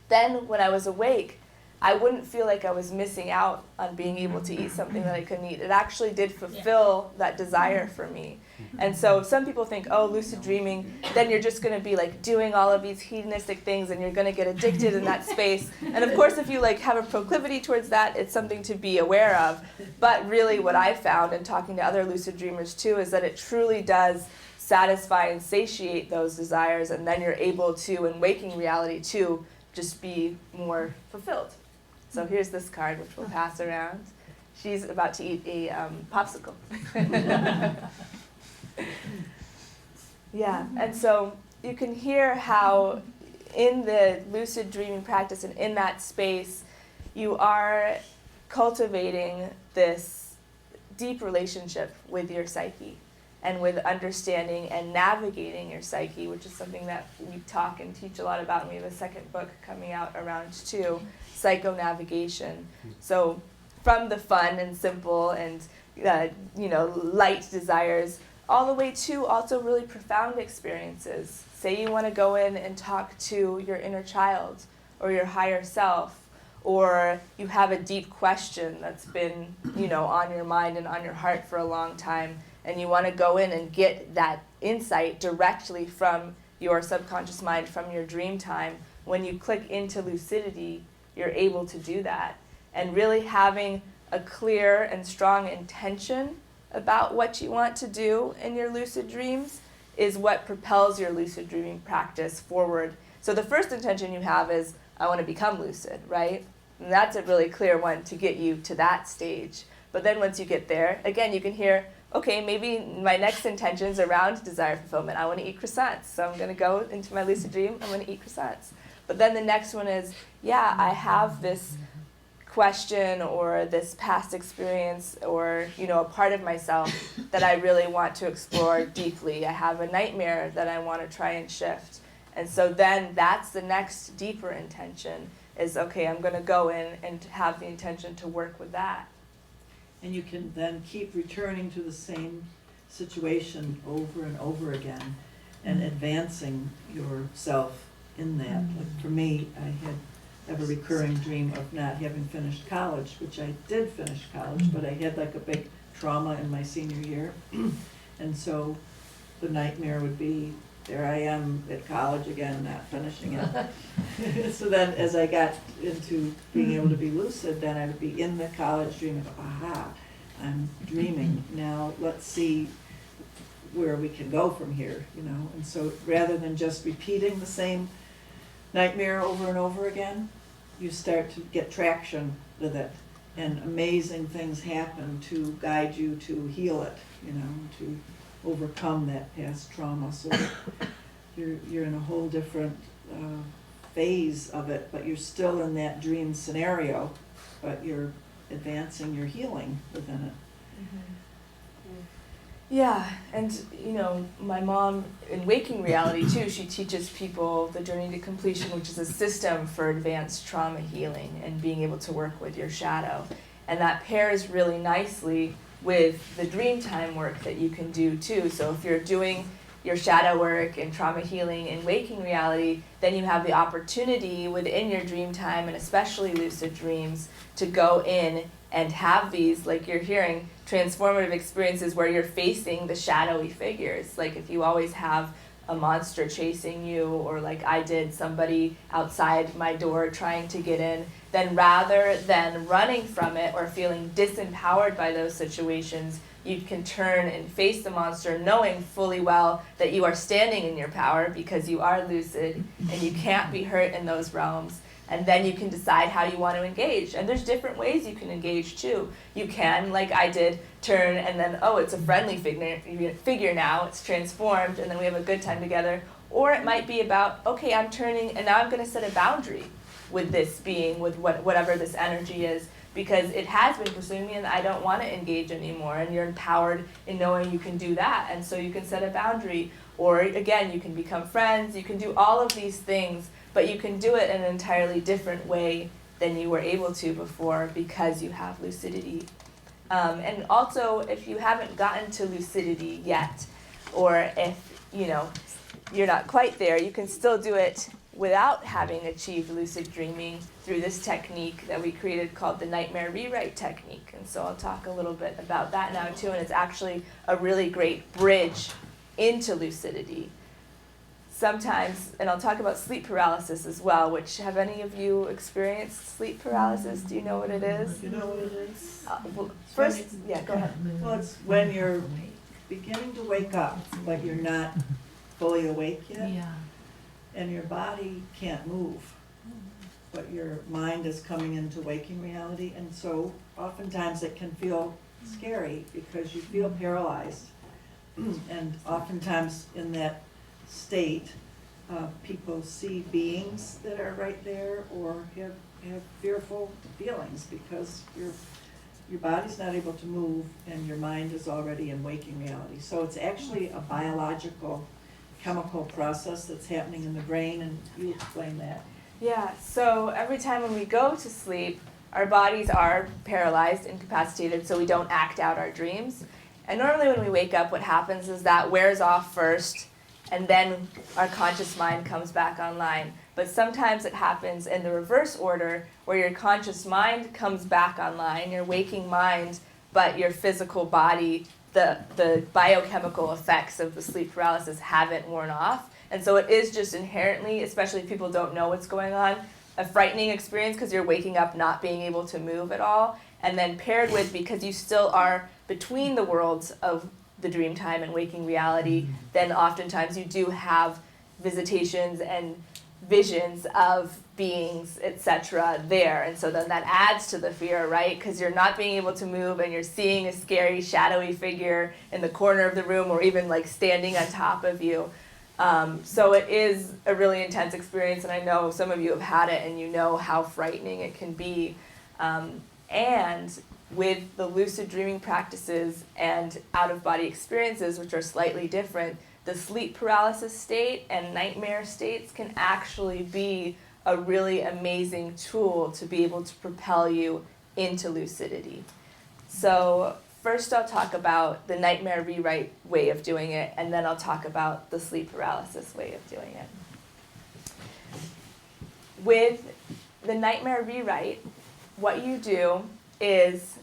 then when I was awake, I wouldn't feel like I was missing out on being able to eat something that I couldn't eat. It actually did fulfill that desire for me. And so some people think, oh, lucid dreaming, then you're just going to be like doing all of these hedonistic things and you're going to get addicted in that space. And of course, if you like have a proclivity towards that, it's something to be aware of. But really what I found in talking to other lucid dreamers too is that it truly does satisfy and satiate those desires, and then you're able to, in waking reality too, just be more fulfilled. So here's this card, which we'll pass around. She's about to eat a popsicle. Yeah, and so you can hear how in the lucid dreaming practice and in that space, you are cultivating this deep relationship with your psyche and with understanding and navigating your psyche, which is something that we talk and teach a lot about, and we have a second book coming out around too, psycho-navigation. So from the fun and simple and light desires, all the way to also really profound experiences. Say you want to go in and talk to your inner child or your higher self, or you have a deep question that's been on your mind and on your heart for a long time, and you want to go in and get that insight directly from your subconscious mind, from your dream time. When you click into lucidity, you're able to do that. And really having a clear and strong intention about what you want to do in your lucid dreams is what propels your lucid dreaming practice forward. So the first intention you have is, I want to become lucid, right? And that's a really clear one to get you to that stage. But then once you get there, again, you can hear, okay, maybe my next intention is around desire fulfillment. I want to eat croissants, so I'm going to go into my lucid dream, I'm going to eat croissants. But then the next one is, yeah, I have this question or this past experience or a part of myself that I really want to explore deeply. I have a nightmare that I want to try and shift. And so then that's the next deeper intention is, okay, I'm going to go in and have the intention to work with that. And you can then keep returning to the same situation over and over again and advancing yourself in that. Like for me, I have a recurring dream of not having finished college, which I did finish college, but I had like a big trauma in my senior year. And so the nightmare would be, there I am at college again, not finishing it. So then as I got into being able to be lucid, then I would be in the college dream of, aha, I'm dreaming. Now let's see where we can go from here, And so rather than just repeating the same nightmare over and over again, you start to get traction with it. And amazing things happen to guide you to heal it, to overcome that past trauma. So you're in a whole different phase of it, but you're still in that dream scenario, but you're advancing your healing within it. Mm-hmm. Yeah, and my mom, in Waking Reality too, she teaches people the Journey to Completion, which is a system for advanced trauma healing and being able to work with your shadow. And that pairs really nicely with the dream time work that you can do too. So if you're doing your shadow work and trauma healing in Waking Reality, then you have the opportunity within your dream time, and especially lucid dreams, to go in and have these, like you're hearing, transformative experiences where you're facing the shadowy figures. Like if you always have a monster chasing you, or like I did, somebody outside my door trying to get in, then rather than running from it or feeling disempowered by those situations, you can turn and face the monster knowing fully well that you are standing in your power because you are lucid and you can't be hurt in those realms. And then you can decide how you want to engage. And there's different ways you can engage too. You can, like I did, turn and then, oh, it's a friendly figure now, it's transformed, and then we have a good time together. Or it might be about, okay, I'm turning and now I'm going to set a boundary with this being, with whatever this energy is, because it has been pursuing me and I don't want to engage anymore. And you're empowered in knowing you can do that. And so you can set a boundary. Or again, you can become friends. You can do all of these things, but you can do it in an entirely different way than you were able to before because you have lucidity. And also, if you haven't gotten to lucidity yet, or if you're not quite there, you can still do it without having achieved lucid dreaming through this technique that we created called the nightmare rewrite technique. And so I'll talk a little bit about that now too, and it's actually a really great bridge into lucidity. Sometimes, and I'll talk about sleep paralysis as well, which, have any of you experienced sleep paralysis? Do you know what it is? You know what it is? First, yeah, go ahead. Well, it's when you're beginning to wake up, but you're not fully awake yet, and your body can't move, but your mind is coming into waking reality, and so oftentimes it can feel scary because you feel paralyzed, and oftentimes in that state, people see beings that are right there or have fearful feelings because your body's not able to move and your mind is already in waking reality. So it's actually a biological, chemical process that's happening in the brain, and you explain that. Yeah, so every time when we go to sleep, our bodies are paralyzed, incapacitated, so we don't act out our dreams. And normally when we wake up, what happens is that wears off first, and then our conscious mind comes back online. But sometimes it happens in the reverse order, where your conscious mind comes back online, your waking mind, but your physical body, the biochemical effects of the sleep paralysis haven't worn off. And so it is just inherently, especially if people don't know what's going on, a frightening experience because you're waking up not being able to move at all. And then paired with, because you still are between the worlds of the dream time and waking reality, then oftentimes you do have visitations and visions of beings, etc. there. And so then that adds to the fear, right? Because you're not being able to move and you're seeing a scary, shadowy figure in the corner of the room or even like standing on top of you. So it is a really intense experience, and I know some of you have had it and you know how frightening it can be. And with the lucid dreaming practices and out-of-body experiences, which are slightly different, the sleep paralysis state and nightmare states can actually be a really amazing tool to be able to propel you into lucidity. So first I'll talk about the nightmare rewrite way of doing it, and then I'll talk about the sleep paralysis way of doing it. With the nightmare rewrite, what you do is,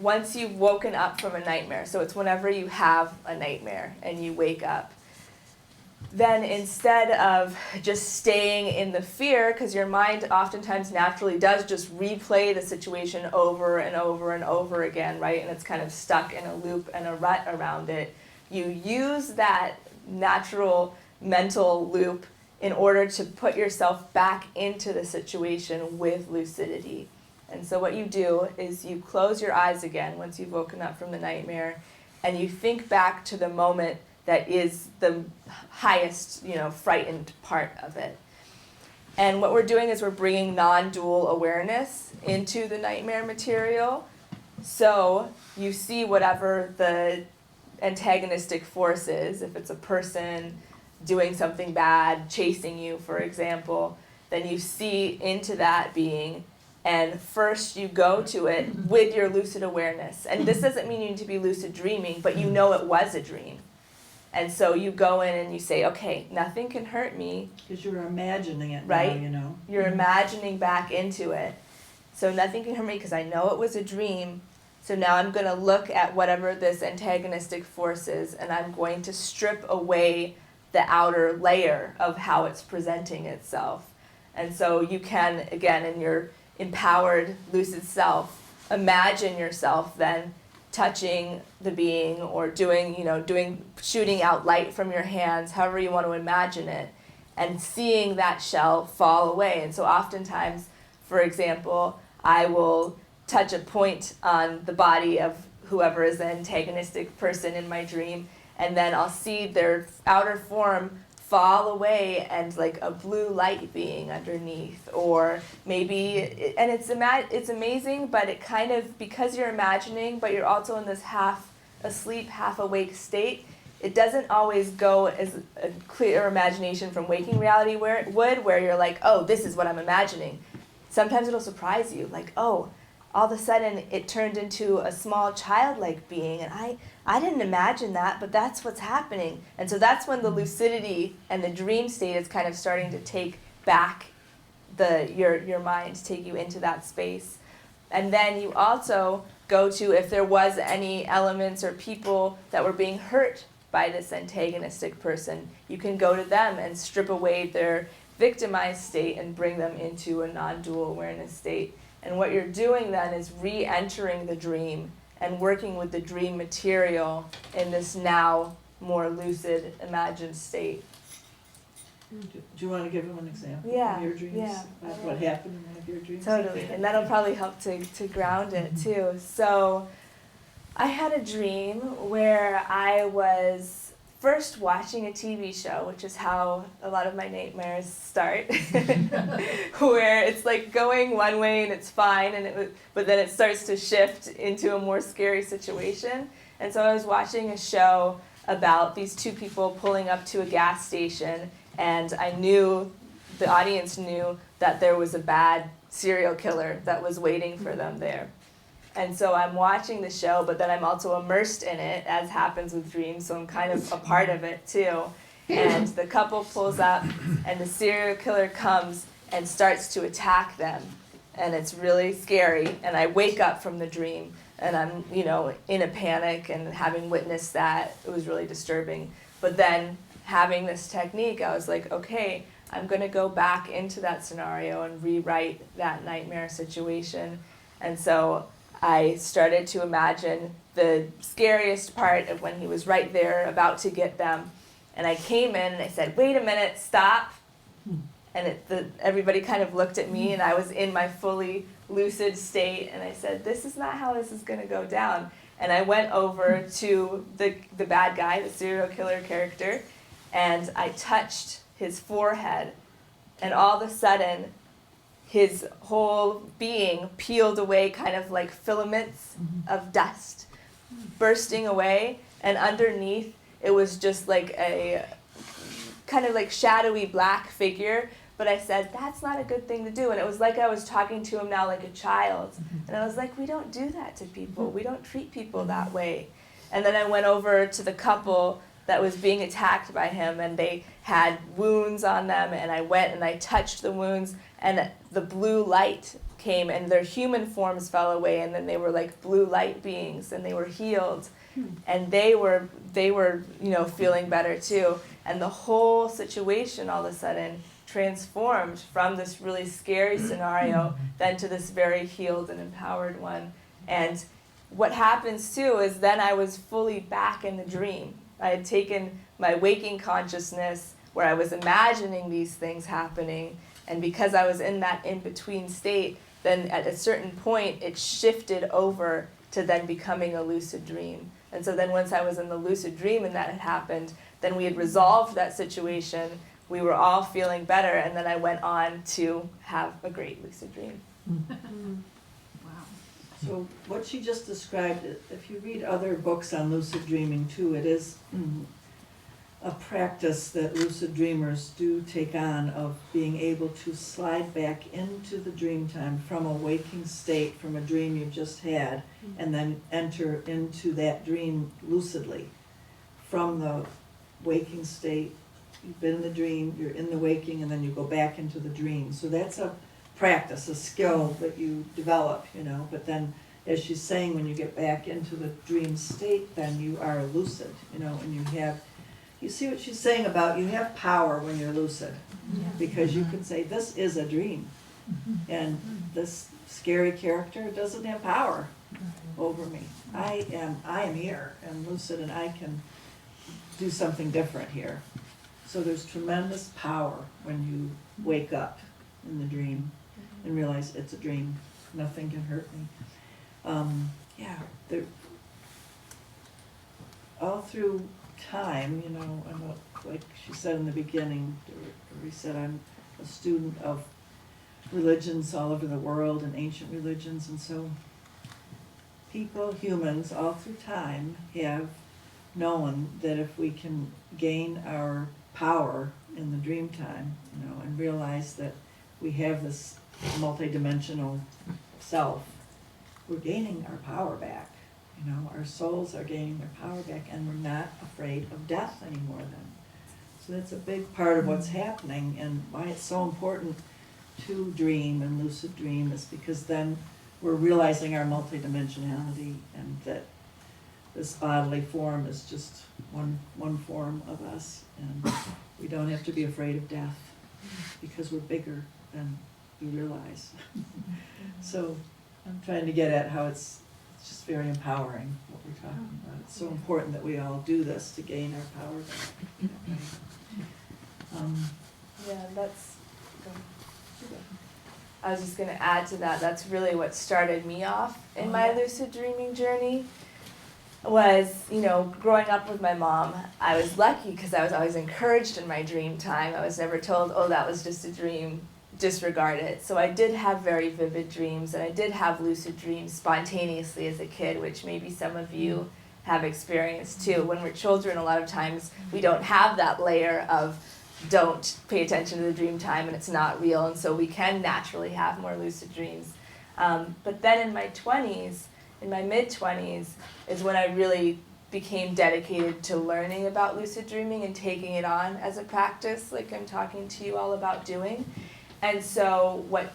once you've woken up from a nightmare, so it's whenever you have a nightmare and you wake up, then instead of just staying in the fear, because your mind oftentimes naturally does just replay the situation over and over and over again, right? And it's kind of stuck in a loop and a rut around it. You use that natural mental loop in order to put yourself back into the situation with lucidity. And so what you do is you close your eyes again once you've woken up from the nightmare, and you think back to the moment that is the highest, frightened part of it. And what we're doing is we're bringing non-dual awareness into the nightmare material. So you see whatever the antagonistic force is, if it's a person doing something bad, chasing you, for example, then you see into that being. And first you go to it with your lucid awareness. And this doesn't mean you need to be lucid dreaming, but you know it was a dream. And so you go in and you say, okay, nothing can hurt me. Because you're imagining it right? now, You're imagining back into it. So nothing can hurt me because I know it was a dream. So now I'm going to look at whatever this antagonistic force is, and I'm going to strip away the outer layer of how it's presenting itself. And so you can, again, in your empowered lucid self, imagine yourself then touching the being or shooting out light from your hands, however you want to imagine it, and seeing that shell fall away. And so oftentimes, for example, I will touch a point on the body of whoever is the antagonistic person in my dream, and then I'll see their outer form fall away and like a blue light being underneath, or maybe, and it's amazing, but it kind of, because you're imagining, but you're also in this half asleep, half awake state, it doesn't always go as a clear imagination from waking reality where it would, where you're like, oh, this is what I'm imagining. Sometimes it'll surprise you, like, oh, all of a sudden it turned into a small childlike being, and I didn't imagine that, but that's what's happening. And so that's when the lucidity and the dream state is kind of starting to take back your mind, take you into that space. And then you also go to, if there was any elements or people that were being hurt by this antagonistic person, you can go to them and strip away their victimized state and bring them into a non-dual awareness state. And what you're doing then is re-entering the dream and working with the dream material in this now more lucid, imagined state. Do you want to give them an example Yeah, of your dreams? yeah. Of what happened in one of your dreams? Totally, and that'll probably help to ground it too. So I had a dream where I was first watching a TV show, which is how a lot of my nightmares start, where it's like going one way and it's fine, but then it starts to shift into a more scary situation. And so I was watching a show about these two people pulling up to a gas station, and I knew, the audience knew, that there was a bad serial killer that was waiting for them there. And so I'm watching the show, but then I'm also immersed in it, as happens with dreams, so I'm kind of a part of it too. And the couple pulls up, and the serial killer comes and starts to attack them. And it's really scary, and I wake up from the dream, and I'm, in a panic, and having witnessed that, it was really disturbing. But then having this technique, I was like, okay, I'm gonna go back into that scenario and rewrite that nightmare situation. And so I started to imagine the scariest part of when he was right there about to get them. And I came in and I said, wait a minute, stop. And everybody kind of looked at me, and I was in my fully lucid state, and I said, this is not how this is going to go down. And I went over to the bad guy, the serial killer character, and I touched his forehead, and all of a sudden his whole being peeled away, kind of like filaments of dust bursting away, and underneath it was just like a kind of like shadowy black figure. But I said, that's not a good thing to do. And it was like I was talking to him now like a child. And I was like, we don't do that to people. We don't treat people that way. And then I went over to the couple that was being attacked by him, and they had wounds on them, and I went and I touched the wounds, and the blue light came, and their human forms fell away, and then they were like blue light beings, and they were healed. And they were feeling better too. And the whole situation all of a sudden transformed from this really scary scenario then to this very healed and empowered one. And what happens too is then I was fully back in the dream. I had taken my waking consciousness where I was imagining these things happening, and because I was in that in-between state, then at a certain point it shifted over to then becoming a lucid dream. And so then once I was in the lucid dream and that had happened, then we had resolved that situation, we were all feeling better, and then I went on to have a great lucid dream. So what she just described, if you read other books on lucid dreaming too, it is a practice that lucid dreamers do take on, of being able to slide back into the dream time from a waking state, from a dream you've just had, and then enter into that dream lucidly. From the waking state, you've been in the dream, you're in the waking, and then you go back into the dream. So that's a practice, a skill that you develop, but then, as she's saying, when you get back into the dream state, then you are lucid, and you have, you see what she's saying about you have power when you're lucid, because you can say, this is a dream, and this scary character doesn't have power over me. I am here and lucid, and I can do something different here. So there's tremendous power when you wake up in the dream and realize it's a dream. Nothing can hurt me. All through time, you know, like she said in the beginning, we said I'm a student of religions all over the world and ancient religions, and so people, humans, all through time have known that if we can gain our power in the dream time, you know, and realize that we have this multidimensional self, we're gaining our power back. You know, our souls are gaining their power back, and we're not afraid of death anymore then. So that's a big part of what's happening, and why it's so important to dream and lucid dream is because then we're realizing our multidimensionality, and that this bodily form is just one form of us, and we don't have to be afraid of death because we're bigger than we realize. So I'm trying to get at how it's just very empowering what we're talking about. It's so important that we all do this to gain our power back. Yeah, that's. I was just going to add to that. That's really what started me off in my lucid dreaming journey. Was, you know, growing up with my mom, I was lucky because I was always encouraged in my dream time. I was never told, oh, that was just a dream, disregard it. So I did have very vivid dreams, and I did have lucid dreams spontaneously as a kid, which maybe some of you have experienced too. When we're children, a lot of times we don't have that layer of don't pay attention to the dream time and it's not real, and so we can naturally have more lucid dreams. But then in my 20s, in my mid-20s, is when I really became dedicated to learning about lucid dreaming and taking it on as a practice, like I'm talking to you all about doing. And so what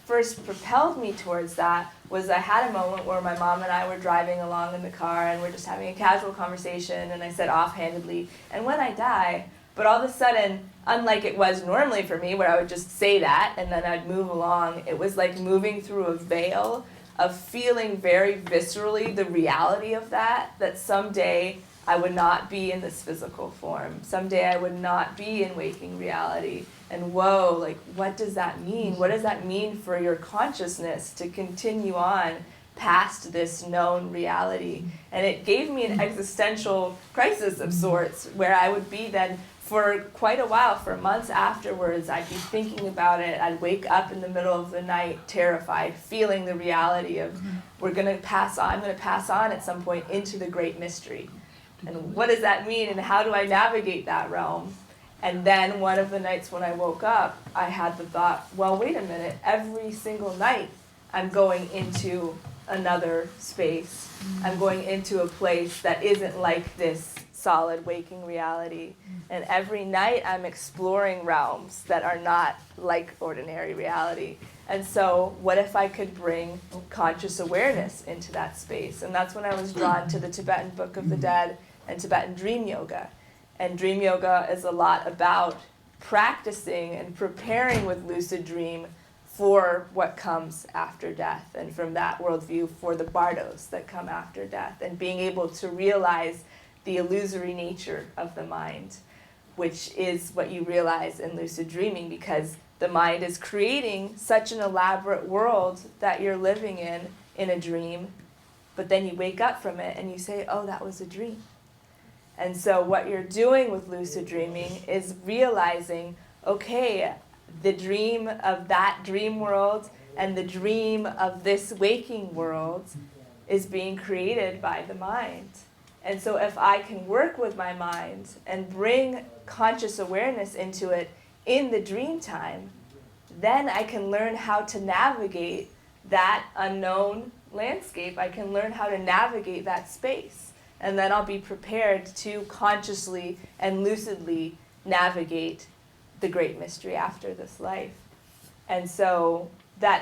first propelled me towards that was I had a moment where my mom and I were driving along in the car and we're just having a casual conversation, and I said offhandedly, and when I die, but all of a sudden, unlike it was normally for me where I would just say that and then I'd move along, it was like moving through a veil of feeling very viscerally the reality of that someday I would not be in this physical form. Someday I would not be in waking reality. And whoa, like, what does that mean? What does that mean for your consciousness to continue on past this known reality? And it gave me an existential crisis of sorts, where I would be then for quite a while, for months afterwards, I'd be thinking about it. I'd wake up in the middle of the night terrified, feeling the reality of I'm going to pass on at some point into the great mystery. And what does that mean, and how do I navigate that realm? And then one of the nights when I woke up, I had the thought, well, wait a minute, every single night I'm going into another space. I'm going into a place that isn't like this solid waking reality. And every night I'm exploring realms that are not like ordinary reality. And so what if I could bring conscious awareness into that space? And that's when I was drawn to the Tibetan Book of the Dead and Tibetan Dream Yoga. And Dream Yoga is a lot about practicing and preparing with lucid dream for what comes after death, and from that worldview for the bardos that come after death, and being able to realize the illusory nature of the mind, which is what you realize in lucid dreaming, because the mind is creating such an elaborate world that you're living in a dream, but then you wake up from it and you say, oh, that was a dream. And so what you're doing with lucid dreaming is realizing, okay, the dream of that dream world and the dream of this waking world is being created by the mind. And so if I can work with my mind and bring conscious awareness into it in the dream time, then I can learn how to navigate that unknown landscape. I can learn how to navigate that space. And then I'll be prepared to consciously and lucidly navigate the great mystery after this life. And so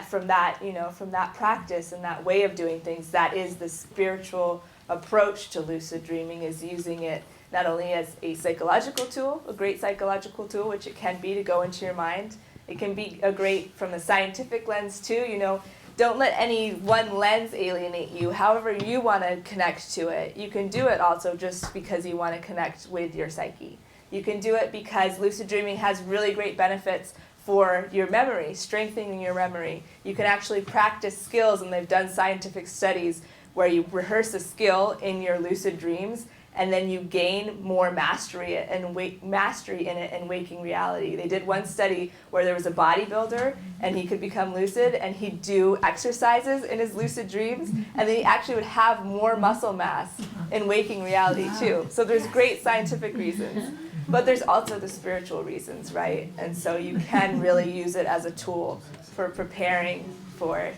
from that practice and that way of doing things, that is the spiritual approach to lucid dreaming, is using it not only as a psychological tool, a great psychological tool, which it can be to go into your mind. It can be a great from a scientific lens too. You know, don't let any one lens alienate you. However you want to connect to it, you can do it also just because you want to connect with your psyche. You can do it because lucid dreaming has really great benefits for your memory, strengthening your memory. You can actually practice skills, and they've done scientific studies where you rehearse a skill in your lucid dreams, and then you gain more mastery in it in waking reality. They did one study where there was a bodybuilder, and he could become lucid, and he'd do exercises in his lucid dreams, and then he actually would have more muscle mass in waking reality too. So there's great scientific reasons. But there's also the spiritual reasons, right? And so you can really use it as a tool for preparing for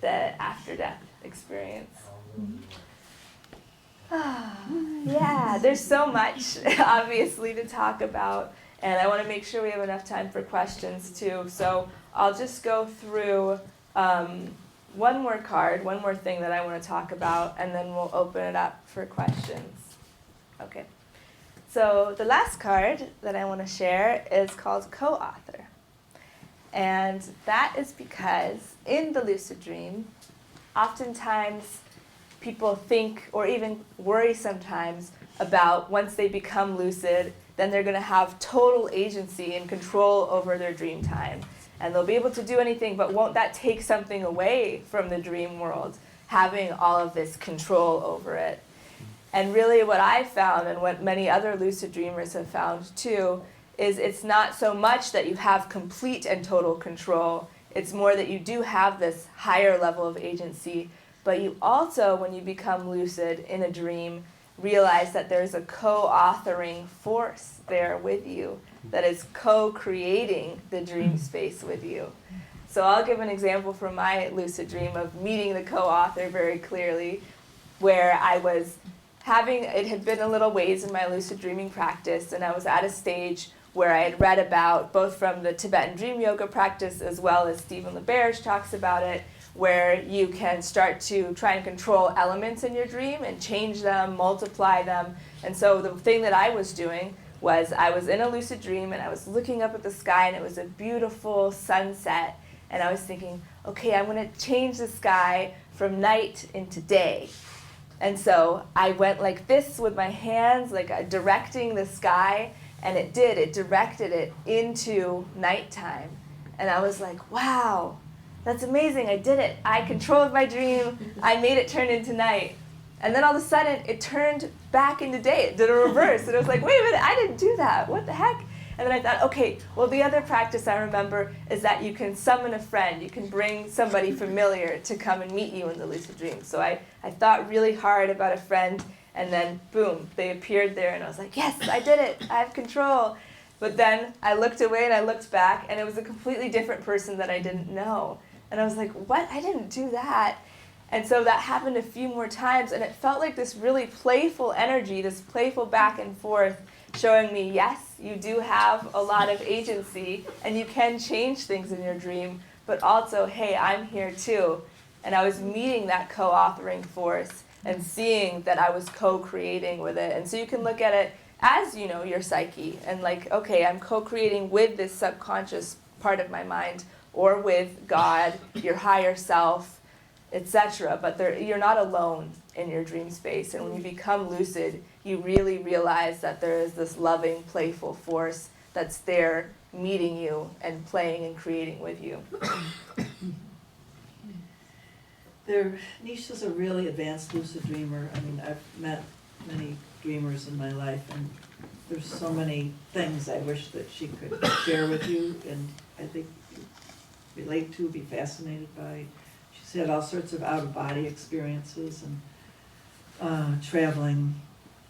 the after-death experience. Yeah, there's so much, obviously, to talk about. And I want to make sure we have enough time for questions, too. So I'll just go through one more card, one more thing that I want to talk about, and then we'll open it up for questions. Okay. So the last card that I want to share is called co-author. And that is because in the lucid dream, oftentimes people think or even worry sometimes about once they become lucid, then they're going to have total agency and control over their dream time. And they'll be able to do anything, but won't that take something away from the dream world, having all of this control over it? And really what I've found, and what many other lucid dreamers have found too, is it's not so much that you have complete and total control. It's more that you do have this higher level of agency, but you also, when you become lucid in a dream, realize that there's a co-authoring force there with you that is co-creating the dream space with you. So I'll give an example from my lucid dream of meeting the co-author very clearly, where I was it had been a little ways in my lucid dreaming practice, and I was at a stage where I had read about, both from the Tibetan dream yoga practice as well as Stephen LaBerge talks about it, where you can start to try and control elements in your dream and change them, multiply them. And so the thing that I was doing was I was in a lucid dream and I was looking up at the sky, and it was a beautiful sunset, and I was thinking, okay, I'm going to change the sky from night into day. And so I went like this with my hands, like directing the sky, and it directed it into nighttime. And I was like, wow, that's amazing, I did it. I controlled my dream, I made it turn into night. And then all of a sudden, it turned back into day, it did a reverse. And I was like, wait a minute, I didn't do that, what the heck? And then I thought, okay, well, the other practice I remember is that you can summon a friend. You can bring somebody familiar to come and meet you in the lucid dream. So I thought really hard about a friend, and then, boom, they appeared there, and I was like, yes, I did it. I have control. But then I looked away, and I looked back, and it was a completely different person that I didn't know. And I was like, what? I didn't do that. And so that happened a few more times, and it felt like this really playful energy, this playful back and forth, showing me, yes, you do have a lot of agency, and you can change things in your dream, but also, hey, I'm here too. And I was meeting that co-authoring force and seeing that I was co-creating with it. And so you can look at it as, you know, your psyche, and like, okay, I'm co-creating with this subconscious part of my mind, or with God, your higher self, etc. But you're not alone in your dream space. And when you become lucid, you really realize that there is this loving, playful force that's there meeting you and playing and creating with you. Nisha's a really advanced lucid dreamer. I mean, I've met many dreamers in my life, and there's so many things I wish that she could share with you, and I think relate to, be fascinated by. She's had all sorts of out-of-body experiences and traveling,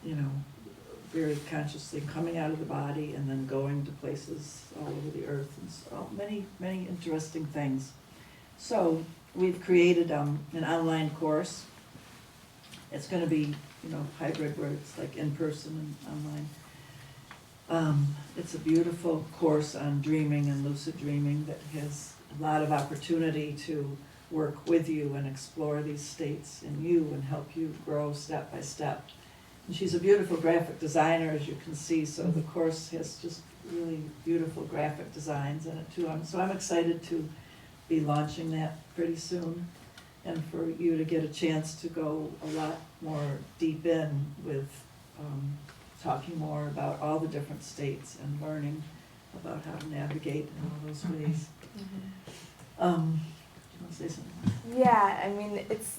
you know, very consciously coming out of the body and then going to places all over the earth, and so many, many interesting things. So we've created an online course. It's going to be, you know, hybrid, where it's like in person and online. It's a beautiful course on dreaming and lucid dreaming that has a lot of opportunity to work with you and explore these states in you and help you grow step by step. And she's a beautiful graphic designer, as you can see, so the course has just really beautiful graphic designs in it too. So I'm excited to be launching that pretty soon, and for you to get a chance to go a lot more deep in with talking more about all the different states and learning about how to navigate in all those ways. Do you want to say something? Yeah, I mean, it's,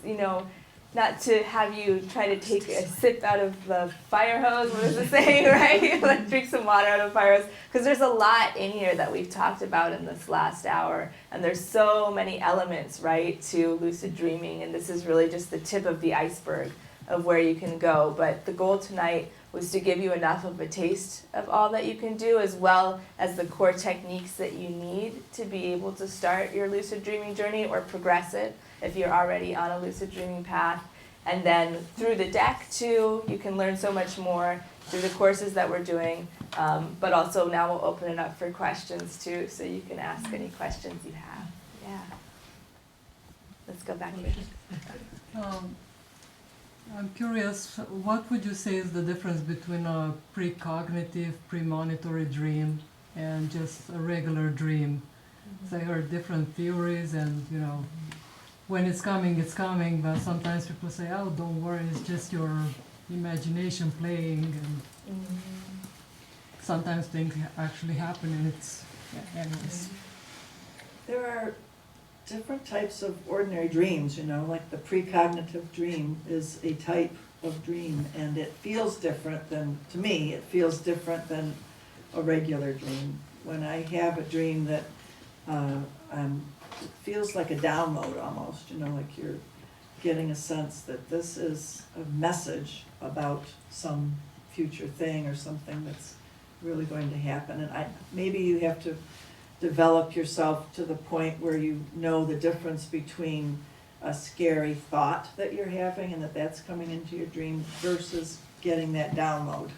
not to have you try to take a sip out of the fire hose, what is the saying, right? Like drink some water out of a fire hose. Because there's a lot in here that we've talked about in this last hour. And there's so many elements, right, to lucid dreaming. And this is really just the tip of the iceberg of where you can go. But the goal tonight was to give you enough of a taste of all that you can do, as well as the core techniques that you need to be able to start your lucid dreaming journey or progress it if you're already on a lucid dreaming path. And then through the deck too, you can learn so much more through the courses that we're doing. But also now we'll open it up for questions too, so you can ask any questions you have. Yeah. Let's go back here. I'm curious, what would you say is the difference between a precognitive, premonitory dream and just a regular dream? So I heard different theories, and when it's coming, but sometimes people say, oh, don't worry, it's just your imagination playing, and sometimes things actually happen, and it's, anyways. There are different types of ordinary dreams, like the precognitive dream is a type of dream, and it feels different than, to me, it feels different than a regular dream. When I have a dream that it feels like a download almost, like you're getting a sense that this is a message about some future thing or something that's really going to happen. And maybe you have to develop yourself to the point where you know the difference between a scary thought that you're having and that's coming into your dream versus getting that download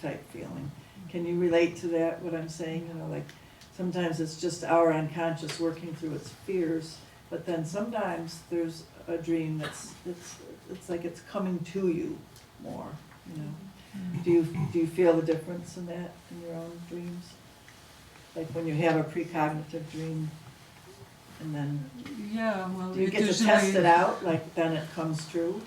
type feeling. Can you relate to that, what I'm saying? Like sometimes it's just our unconscious working through its fears, but then sometimes there's a dream it's like it's coming to you more, Do you feel the difference in that in your own dreams? Like when you have a precognitive dream, and then do you get to test it out? Like then it comes true.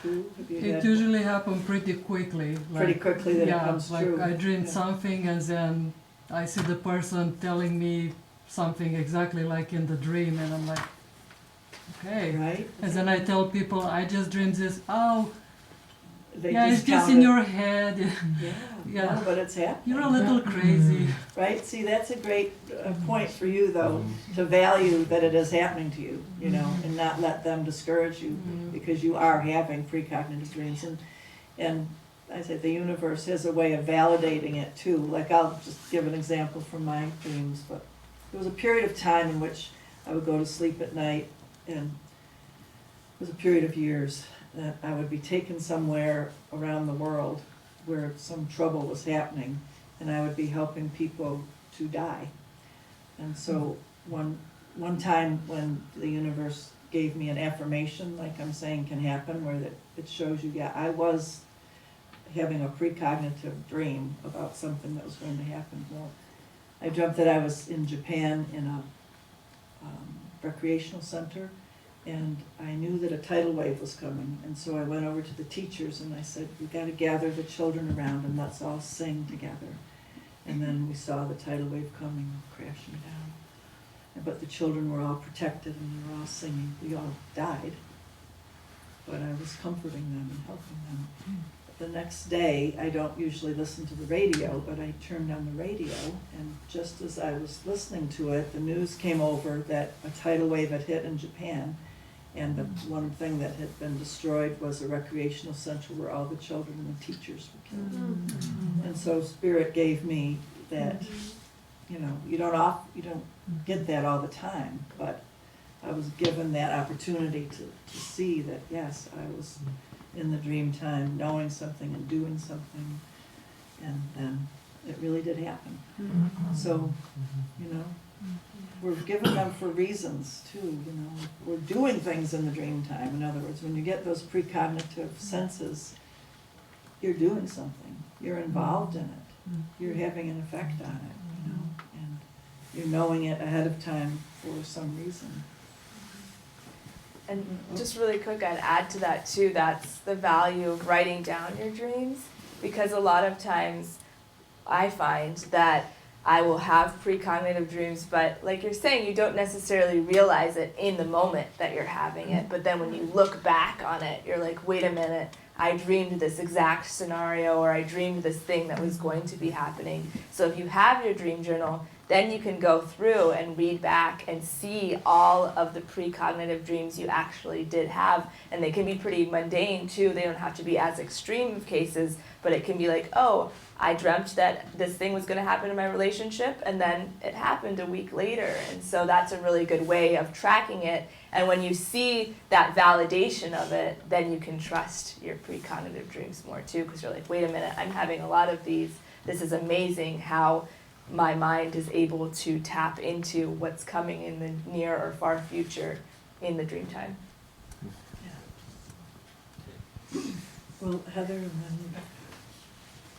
It usually happens pretty quickly. Pretty quickly that it comes true. I dreamed something, and then I see the person telling me something exactly like in the dream, and I'm like, okay. Right. And then I tell people, I just dreamed this. Oh. They it's just in your head. Yeah. No, but it's happening. You're a little crazy. Right? See, that's a great point for you, though, to value that it is happening to you, and not let them discourage you because you are having precognitive dreams. And I said the universe has a way of validating it, too. Like, I'll just give an example from my dreams, but there was a period of time in which I would go to sleep at night, and it was a period of years that I would be taken somewhere around the world where some trouble was happening, and I would be helping people to die. And so one time when the universe gave me an affirmation, like I'm saying can happen, where it shows you, I was having a precognitive dream about something that was going to happen. Well, I dreamt that I was in Japan in a recreational center, and I knew that a tidal wave was coming, and so I went over to the teachers and I said, we got to gather the children around and let's all sing together. And then we saw the tidal wave coming, crashing down. But the children were all protected and we were all singing. We all died, but I was comforting them and helping them. The next day, I don't usually listen to the radio, but I turned on the radio, and just as I was listening to it, the news came over that a tidal wave had hit in Japan. And the one thing that had been destroyed was a recreational center where all the children and the teachers were killed. And so Spirit gave me that, you don't get that all the time, but I was given that opportunity to see that, yes, I was in the dream time, knowing something and doing something, and then it really did happen. So, we're given them for reasons too, We're doing things in the dream time. In other words, when you get those precognitive senses, you're doing something. You're involved in it. You're having an effect on it, you know, and you're knowing it ahead of time for some reason. And just really quick, I'd add to that too, that's the value of writing down your dreams, because a lot of times I find that I will have precognitive dreams, but like you're saying, you don't necessarily realize it in the moment that you're having it, but then when you look back on it, you're like, wait a minute, I dreamed this exact scenario, or I dreamed this thing that was going to be happening. So if you have your dream journal, then you can go through and read back and see all of the precognitive dreams you actually did have. And they can be pretty mundane too. They don't have to be as extreme of cases, but it can be like, oh, I dreamt that this thing was going to happen in my relationship, and then it happened a week later. And so that's a really good way of tracking it. And when you see that validation of it, then you can trust your precognitive dreams more too, because you're like, wait a minute, I'm having a lot of these. This is amazing how my mind is able to tap into what's coming in the near or far future in the dream time. Well, Heather, and then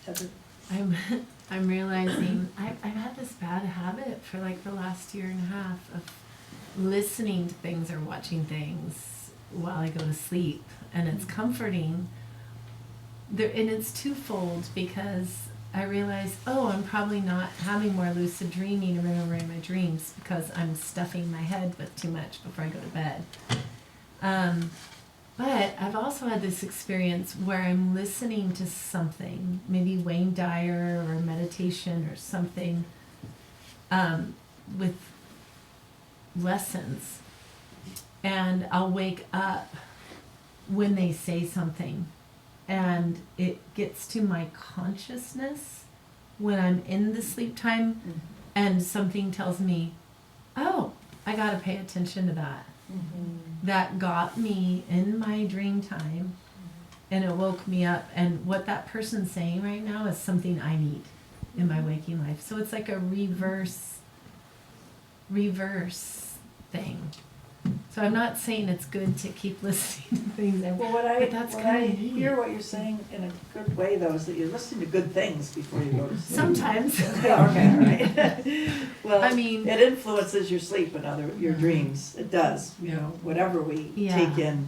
Heather. I'm realizing I've had this bad habit for like the last year and a half of listening to things or watching things while I go to sleep, and it's comforting. And it's twofold, because I realize, oh, I'm probably not having more lucid dreaming or remembering my dreams because I'm stuffing my head with too much before I go to bed. But I've also had this experience where I'm listening to something, maybe Wayne Dyer or meditation or something, with lessons, and I'll wake up when they say something, and it gets to my consciousness when I'm in the sleep time, and something tells me, oh, I gotta pay attention to that. That got me in my dream time, and it woke me up, and what that person's saying right now is something I need in my waking life. So it's like a reverse thing. So I'm not saying it's good to keep listening to things, Well, but that's what kind I of neat. hear what you're saying in a good way, though, is that you're listening to good things before you go to sleep. Sometimes. Yeah, okay, all right. Well, I mean- it influences your sleep and your dreams. It does, you know, whatever we Yeah. take in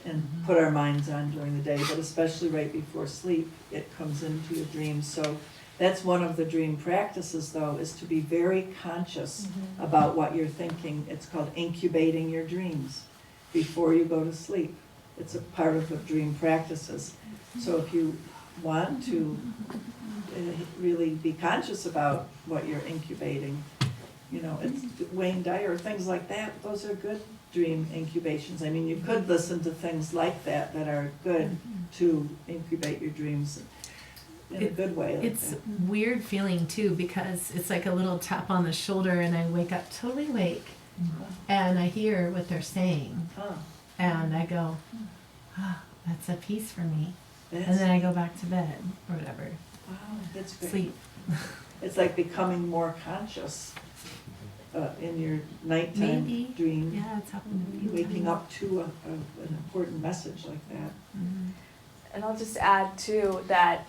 and put our minds on during the day, but especially right before sleep, it comes into your dreams. So that's one of the dream practices, though, is to be very conscious about what you're thinking. It's called incubating your dreams before you go to sleep. It's a part of the dream practices. So if you want to really be conscious about what you're incubating, you know, it's Wayne Dyer, things like that, those are good dream incubations. I mean, you could listen to things like that are good to incubate your dreams in a good way. Like It's that. weird feeling too, because it's like a little tap on the shoulder, and I wake up totally awake, and I hear what they're saying, Huh. and I go, oh, that's a piece for me. That's, And then I go back to bed or whatever, wow, that's great. sleep. It's like becoming more conscious in your nighttime Maybe. dream. Yeah, it's happened a few Waking times. up to an important message like that. Mhm. And I'll just add too that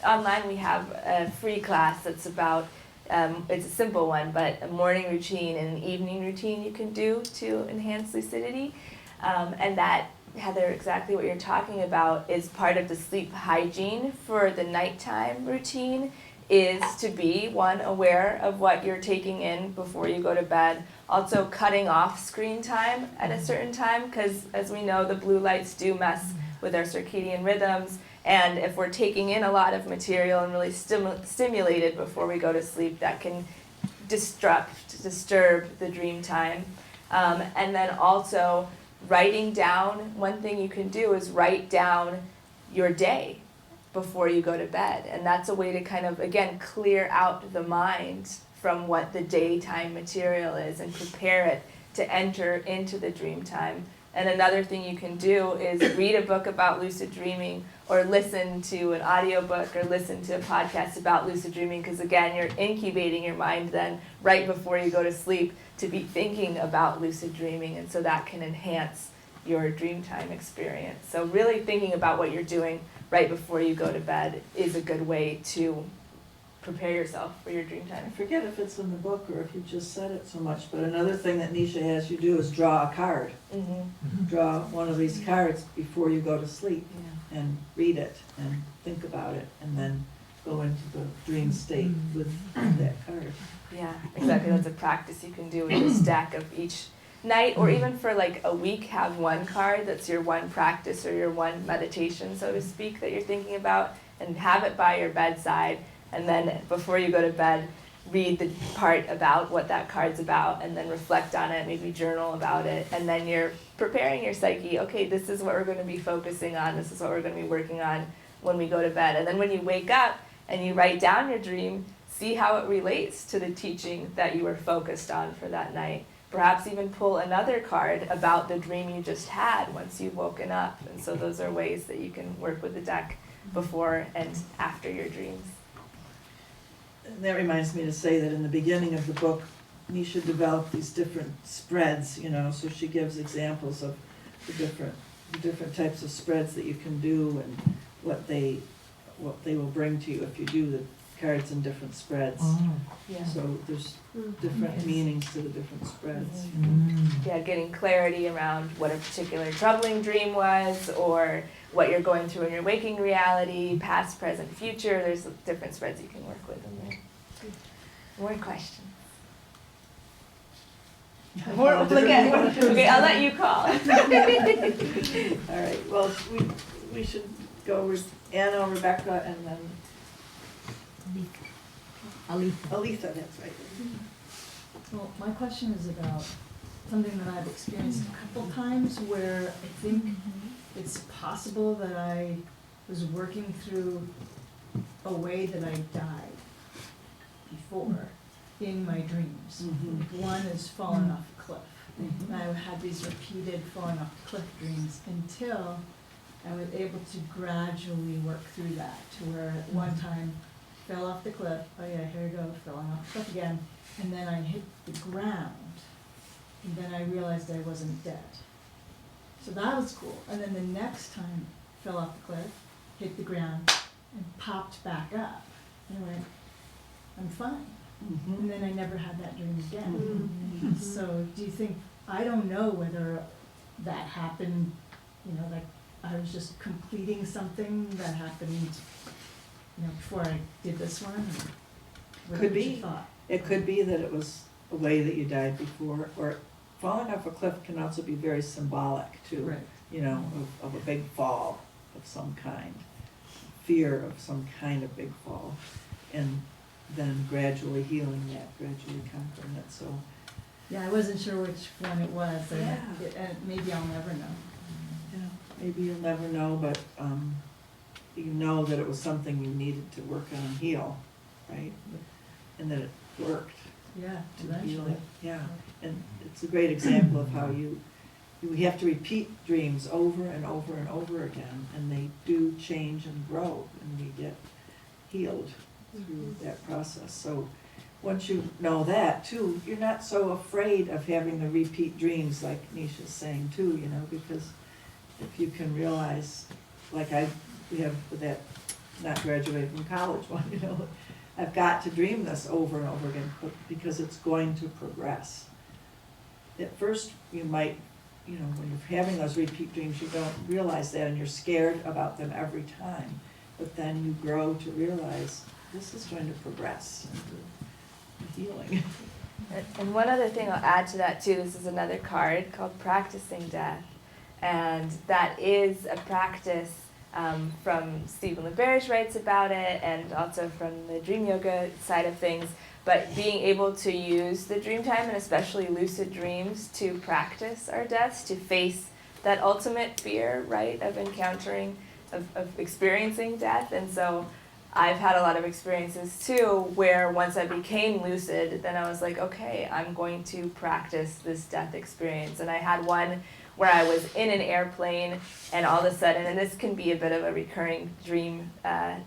online we have a free class that's about, it's a simple one, but a morning routine and an evening routine you can do to enhance lucidity. And that, Heather, exactly what you're talking about is part of the sleep hygiene for the nighttime routine, is to be, one, aware of what you're taking in before you go to bed. Also cutting off screen time at a certain time, because as we know, the blue lights do mess with our circadian rhythms, and if we're taking in a lot of material and really stimulated before we go to sleep, that can disturb the dream time. And then also writing down, one thing you can do is write down your day before you go to bed, and that's a way to kind of, again, clear out the mind from what the daytime material is and prepare it to enter into the dream time. And another thing you can do is read a book about lucid dreaming, or listen to an audiobook, or listen to a podcast about lucid dreaming, because again, you're incubating your mind then right before you go to sleep to be thinking about lucid dreaming, and so that can enhance your dream time experience. So really thinking about what you're doing right before you go to bed is a good way to prepare yourself for your dream I time. forget if it's in the book or if you just said it so much, but another thing that Nisha has you do is draw a card. Mm-hmm. Draw one of these cards before you go to sleep and read it and think about it and then go into the dream state with that card. Yeah, exactly. That's a practice you can do with a stack of each night, or even for like a week, have one card that's your one practice or your one meditation, so to speak, that you're thinking about, and have it by your bedside. And then before you go to bed, read the part about what that card's about, and then reflect on it, maybe journal about it, and then you're preparing your psyche. Okay, this is what we're going to be focusing on. This is what we're going to be working on when we go to bed. And then when you wake up and you write down your dream, see how it relates to the teaching that you were focused on for that night. Perhaps even pull another card about the dream you just had once you've woken up. And so those are ways that you can work with the deck before and after your dreams. And that reminds me to say that in the beginning of the book, Nisha developed these different spreads, so she gives examples of the different types of spreads that you can do and what they will bring to you if you do the cards in different spreads. Yeah. So there's different meanings to the different spreads. Yeah, getting clarity around what a particular troubling dream was, or what you're going through in your waking reality, past, present, future. There's different spreads you can work with in there. More questions? Okay, I'll let you call. All right, well, we should go with Anna, Rebecca, and then Aletha, that's right. Well, my question is about something that I've experienced a couple times where I think it's possible that I was working through a way that I died before in my dreams. One is falling off a cliff. And I had these repeated falling off a cliff dreams until I was able to gradually work through that, to where at one time fell off the cliff, oh yeah, here we go, falling off the cliff again, and then I hit the ground, and then I realized I wasn't dead. So that was cool. And then the next time fell off the cliff, hit the ground, and popped back up. And I went, I'm fine. And then I never had that dream again. So do you think, I don't know whether that happened, like I was just completing something that happened, before I did this one? Or what Could was your be. thought? It could be that it was a way that you died before, or falling off a cliff can also be very symbolic too. Right. Of a big fall of some kind, fear of some kind of big fall, and then gradually healing that, gradually conquering it, so. Yeah, I wasn't sure which one it was, and Yeah. and maybe I'll never know. Yeah, maybe you'll never know, but you know that it was something you needed to work on and heal, right? And that it worked Yeah, to heal eventually. it. Yeah, and it's a great example of how you have to repeat dreams over and over and over again, and they do change and grow, and we get healed through that process. So once you know that too, you're not so afraid of having the repeat dreams like Nisha's saying too, because if you can realize, like we have with that not graduated from college one, I've got to dream this over and over again because it's going to progress. At first you might, when you're having those repeat dreams, you don't realize that and you're scared about them every time. But then you grow to realize this is going to progress into healing. And one other thing I'll add to that too, this is another card called Practicing Death. And that is a practice from Stephen LaBerge writes about it, and also from the dream yoga side of things. But being able to use the dream time, and especially lucid dreams, to practice our deaths, to face that ultimate fear, right, of encountering, of experiencing death. And so I've had a lot of experiences too where once I became lucid, then I was like, okay, I'm going to practice this death experience. And I had one where I was in an airplane and all of a sudden, and this can be a bit of a recurring dream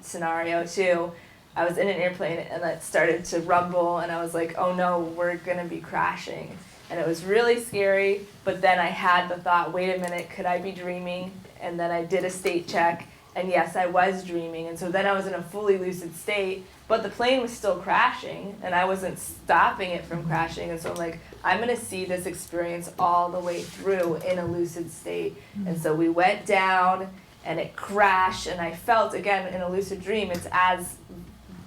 scenario too, I was in an airplane and it started to rumble and I was like, oh no, we're gonna be crashing. And it was really scary, but then I had the thought, wait a minute, could I be dreaming? And then I did a state check, and yes, I was dreaming. And so then I was in a fully lucid state, but the plane was still crashing, and I wasn't stopping it from crashing. And so I'm like, I'm gonna see this experience all the way through in a lucid state. And so we went down, and it crashed, and I felt, again, in a lucid dream, it's as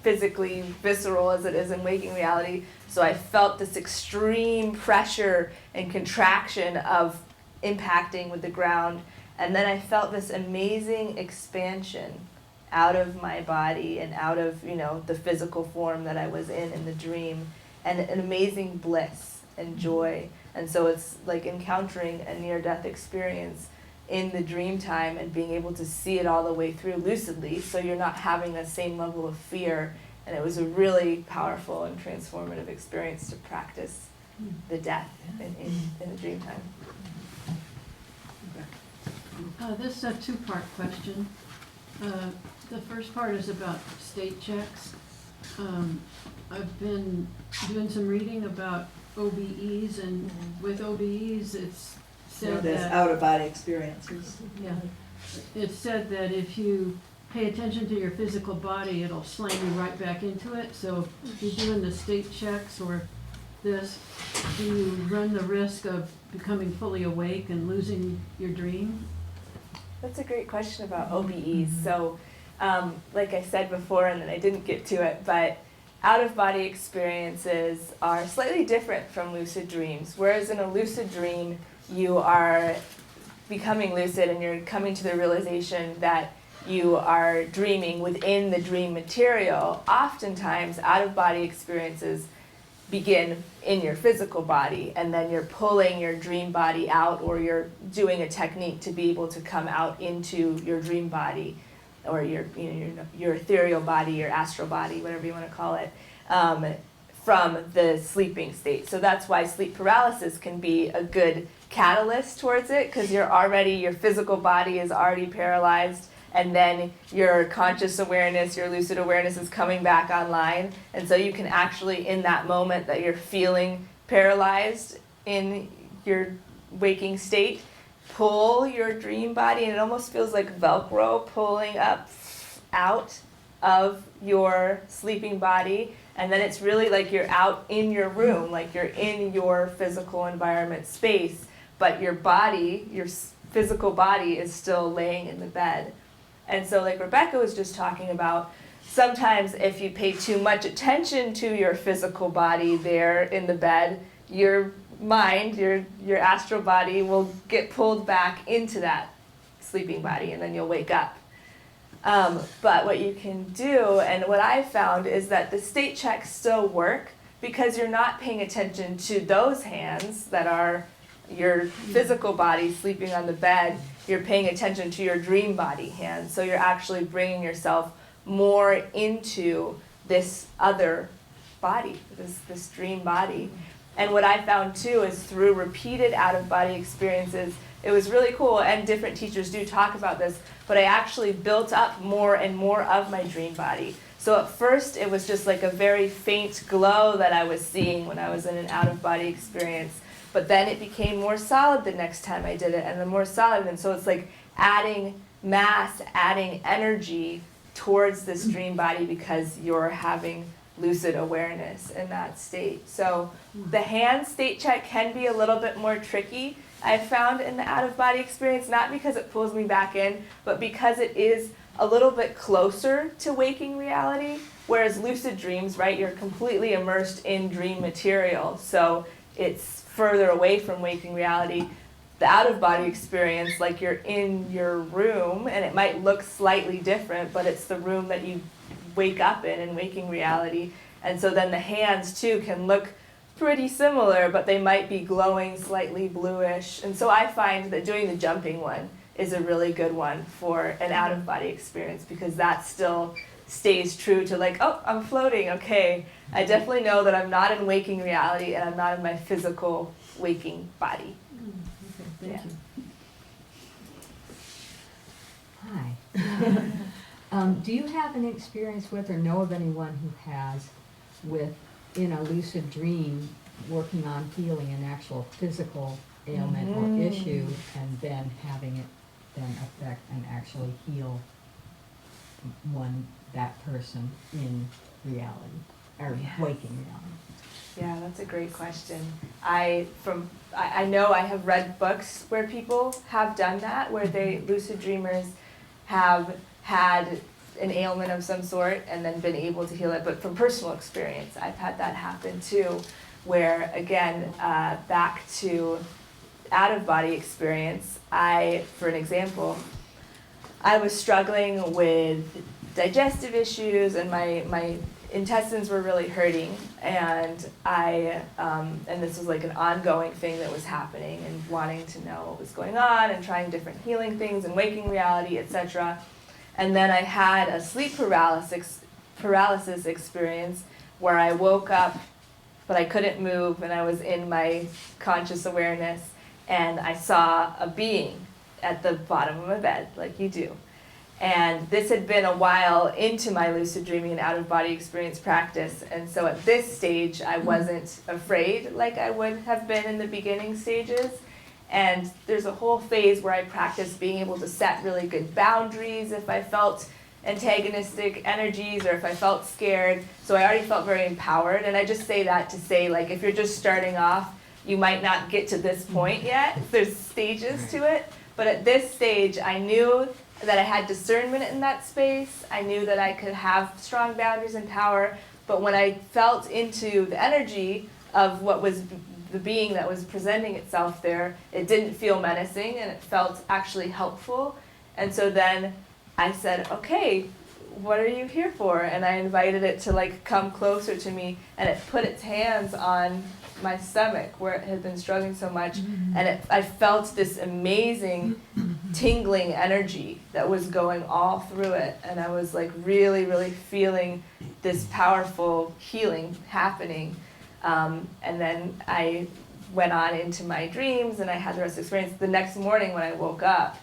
physically visceral as it is in waking reality. So I felt this extreme pressure and contraction of impacting with the ground. And then I felt this amazing expansion out of my body and out of, the physical form that I was in the dream, and an amazing bliss and joy. And so it's like encountering a near-death experience in the dream time and being able to see it all the way through lucidly, so you're not having that same level of fear. And it was a really powerful and transformative experience to practice the death in the dream time. This is a two-part question. The first part is about state checks. I've been doing some reading about OBEs, and with OBEs, it's said There's that out-of-body experiences. it's said that if you pay attention to your physical body, it'll slam you right back into it. So if you're doing the state checks or this, do you run the risk of becoming fully awake and losing your dream? That's a great question about OBEs. So, like I said before, and then I didn't get to it, but out-of-body experiences are slightly different from lucid dreams. Whereas in a lucid dream, you are becoming lucid and you're coming to the realization that you are dreaming within the dream material. Oftentimes, out-of-body experiences begin in your physical body, and then you're pulling your dream body out, or you're doing a technique to be able to come out into your dream body, or your ethereal body, your astral body, whatever you want to call it, from the sleeping state. So that's why sleep paralysis can be a good catalyst towards it, because your physical body is already paralyzed, and then your conscious awareness, your lucid awareness is coming back online. And so you can actually, in that moment that you're feeling paralyzed in your waking state, pull your dream body, and it almost feels like Velcro pulling up out of your sleeping body. And then it's really like you're out in your room, like you're in your physical environment space, but your body, your physical body, is still laying in the bed. And so like Rebecca was just talking about, sometimes if you pay too much attention to your physical body there in the bed, your mind, your astral body will get pulled back into that sleeping body, and then you'll wake up. But what you can do, and what I've found, is that the state checks still work, because you're not paying attention to those hands that are your physical body sleeping on the bed. You're paying attention to your dream body hands. So you're actually bringing yourself more into this other body, this dream body. And what I found too is through repeated out-of-body experiences, it was really cool, and different teachers do talk about this, but I actually built up more and more of my dream body. So at first it was just like a very faint glow that I was seeing when I was in an out-of-body experience. But then it became more solid the next time I did it, and then more solid. And so it's like adding mass, adding energy towards this dream body, because you're having lucid awareness in that state. So the hand state check can be a little bit more tricky, I've found, in the out-of-body experience, not because it pulls me back in, but because it is a little bit closer to waking reality. Whereas lucid dreams, right, you're completely immersed in dream material. So it's further away from waking reality. The out-of-body experience, like you're in your room, and it might look slightly different, but it's the room that you wake up in waking reality. And so then the hands too can look pretty similar, but they might be glowing slightly bluish. And so I find that doing the jumping one is a really good one for an out-of-body experience, because that still stays true to like, oh, I'm floating, okay. I definitely know that I'm not in waking reality, and I'm not in my physical waking body. Okay, thank Hi. Do you have any experience with, or know of anyone who has, with, in a lucid dream, working on healing an actual physical ailment or issue, and then having it then affect and actually heal that person in reality, or Yes. waking reality. Yeah, that's a great question. I know I have read books where people have done that, where they lucid dreamers have had an ailment of some sort and then been able to heal it. But from personal experience, I've had that happen too, where again, back to out-of-body experience, for an example, I was struggling with digestive issues and my intestines were really hurting, and and this was like an ongoing thing that was happening, and wanting to know what was going on and trying different healing things and waking reality, etc. And then I had a sleep paralysis experience where I woke up but I couldn't move, and I was in my conscious awareness, and I saw a being at the bottom of my bed, like you do. And this had been a while into my lucid dreaming and out-of-body experience practice, and so at this stage I wasn't afraid like I would have been in the beginning stages. And there's a whole phase where I practiced being able to set really good boundaries if I felt antagonistic energies or if I felt scared. So I already felt very empowered, and I just say that to say, like, if you're just starting off, you might not get to this point yet. There's stages to it, but at this stage I knew that I had discernment in that space. I knew that I could have strong boundaries and power, but when I felt into the energy of what was the being that was presenting itself there, it didn't feel menacing, and it felt actually helpful. And so then I said, okay, what are you here for? And I invited it to like come closer to me, and it put its hands on my stomach where it had been struggling so much, and I felt this amazing tingling energy that was going all through it, and I was like really, really feeling this powerful healing happening. And then I went on into my dreams, and I had the rest of the experience. The next morning when I woke up,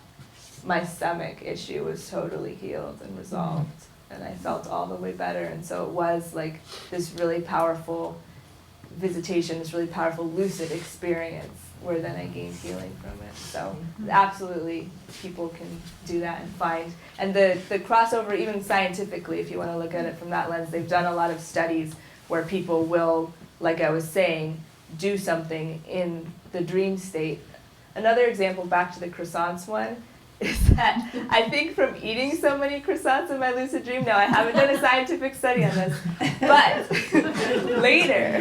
my stomach issue was totally healed and resolved, and I felt all the way better. And so it was like this really powerful visitation, this really powerful lucid experience, where then I gained healing from it. So absolutely, people can do that and find. And the crossover, even scientifically, if you want to look at it from that lens, they've done a lot of studies where people will, like I was saying, do something in the dream state. Another example, back to the croissants one, is that I think from eating so many croissants in my lucid dream, now I haven't done a scientific study on this, but later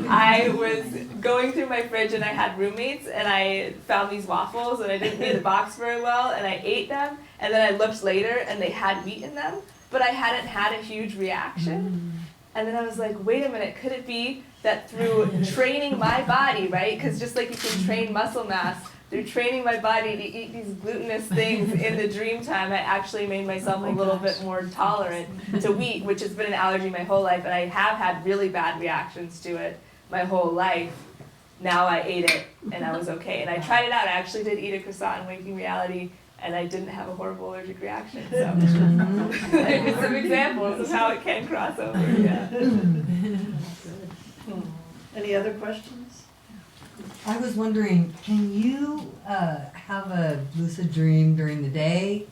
I was going through my fridge and I had roommates, and I found these waffles and I didn't read the box very well, and I ate them, and then I looked later and they had wheat in them, but I hadn't had a huge reaction. And then I was like, wait a minute, could it be that through training my body, right? Because just like you can train muscle mass, through training my body to eat these glutinous things in the dream time, I actually made myself a little bit more tolerant to wheat, which has been an allergy my whole life, and I have had really bad reactions to it my whole life. Now I ate it, and I was okay. And I tried it out. I actually did eat a croissant in waking reality, and I didn't have a horrible allergic reaction. So here's some examples of how it can cross over. Yeah. Any other questions? I was wondering, can you have a lucid dream during the day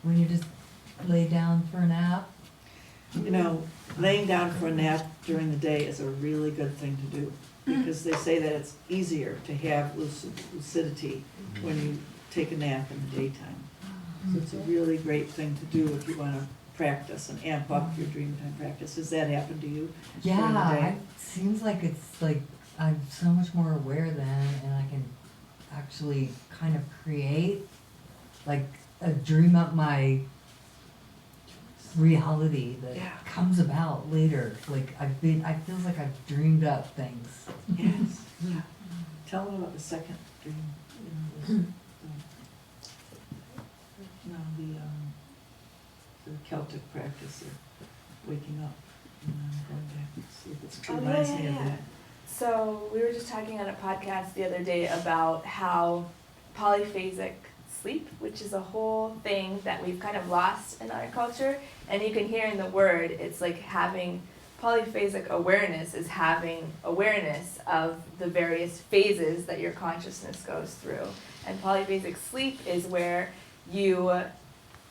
when you just lay down for a nap? You know, laying down for a nap during the day is a really good thing to do, because they say that it's easier to have lucidity when you take a nap in the daytime. So it's a really great thing to do if you want to practice and amp up your dreamtime practice. Has that happened to you during the Yeah, day? it seems like it's like I'm so much more aware then, and I can actually kind of create, like, dream up my reality that comes about later. Like I feels like I've dreamed up things. Yes. Yeah. Tell them about the second dream. The Celtic practice of waking up. And I'm going back and see if it reminds me of that. So we were just talking on a podcast the other day about how polyphasic sleep, which is a whole thing that we've kind of lost in our culture, and you can hear in the word, it's like having polyphasic awareness is having awareness of the various phases that your consciousness goes through. And polyphasic sleep is where you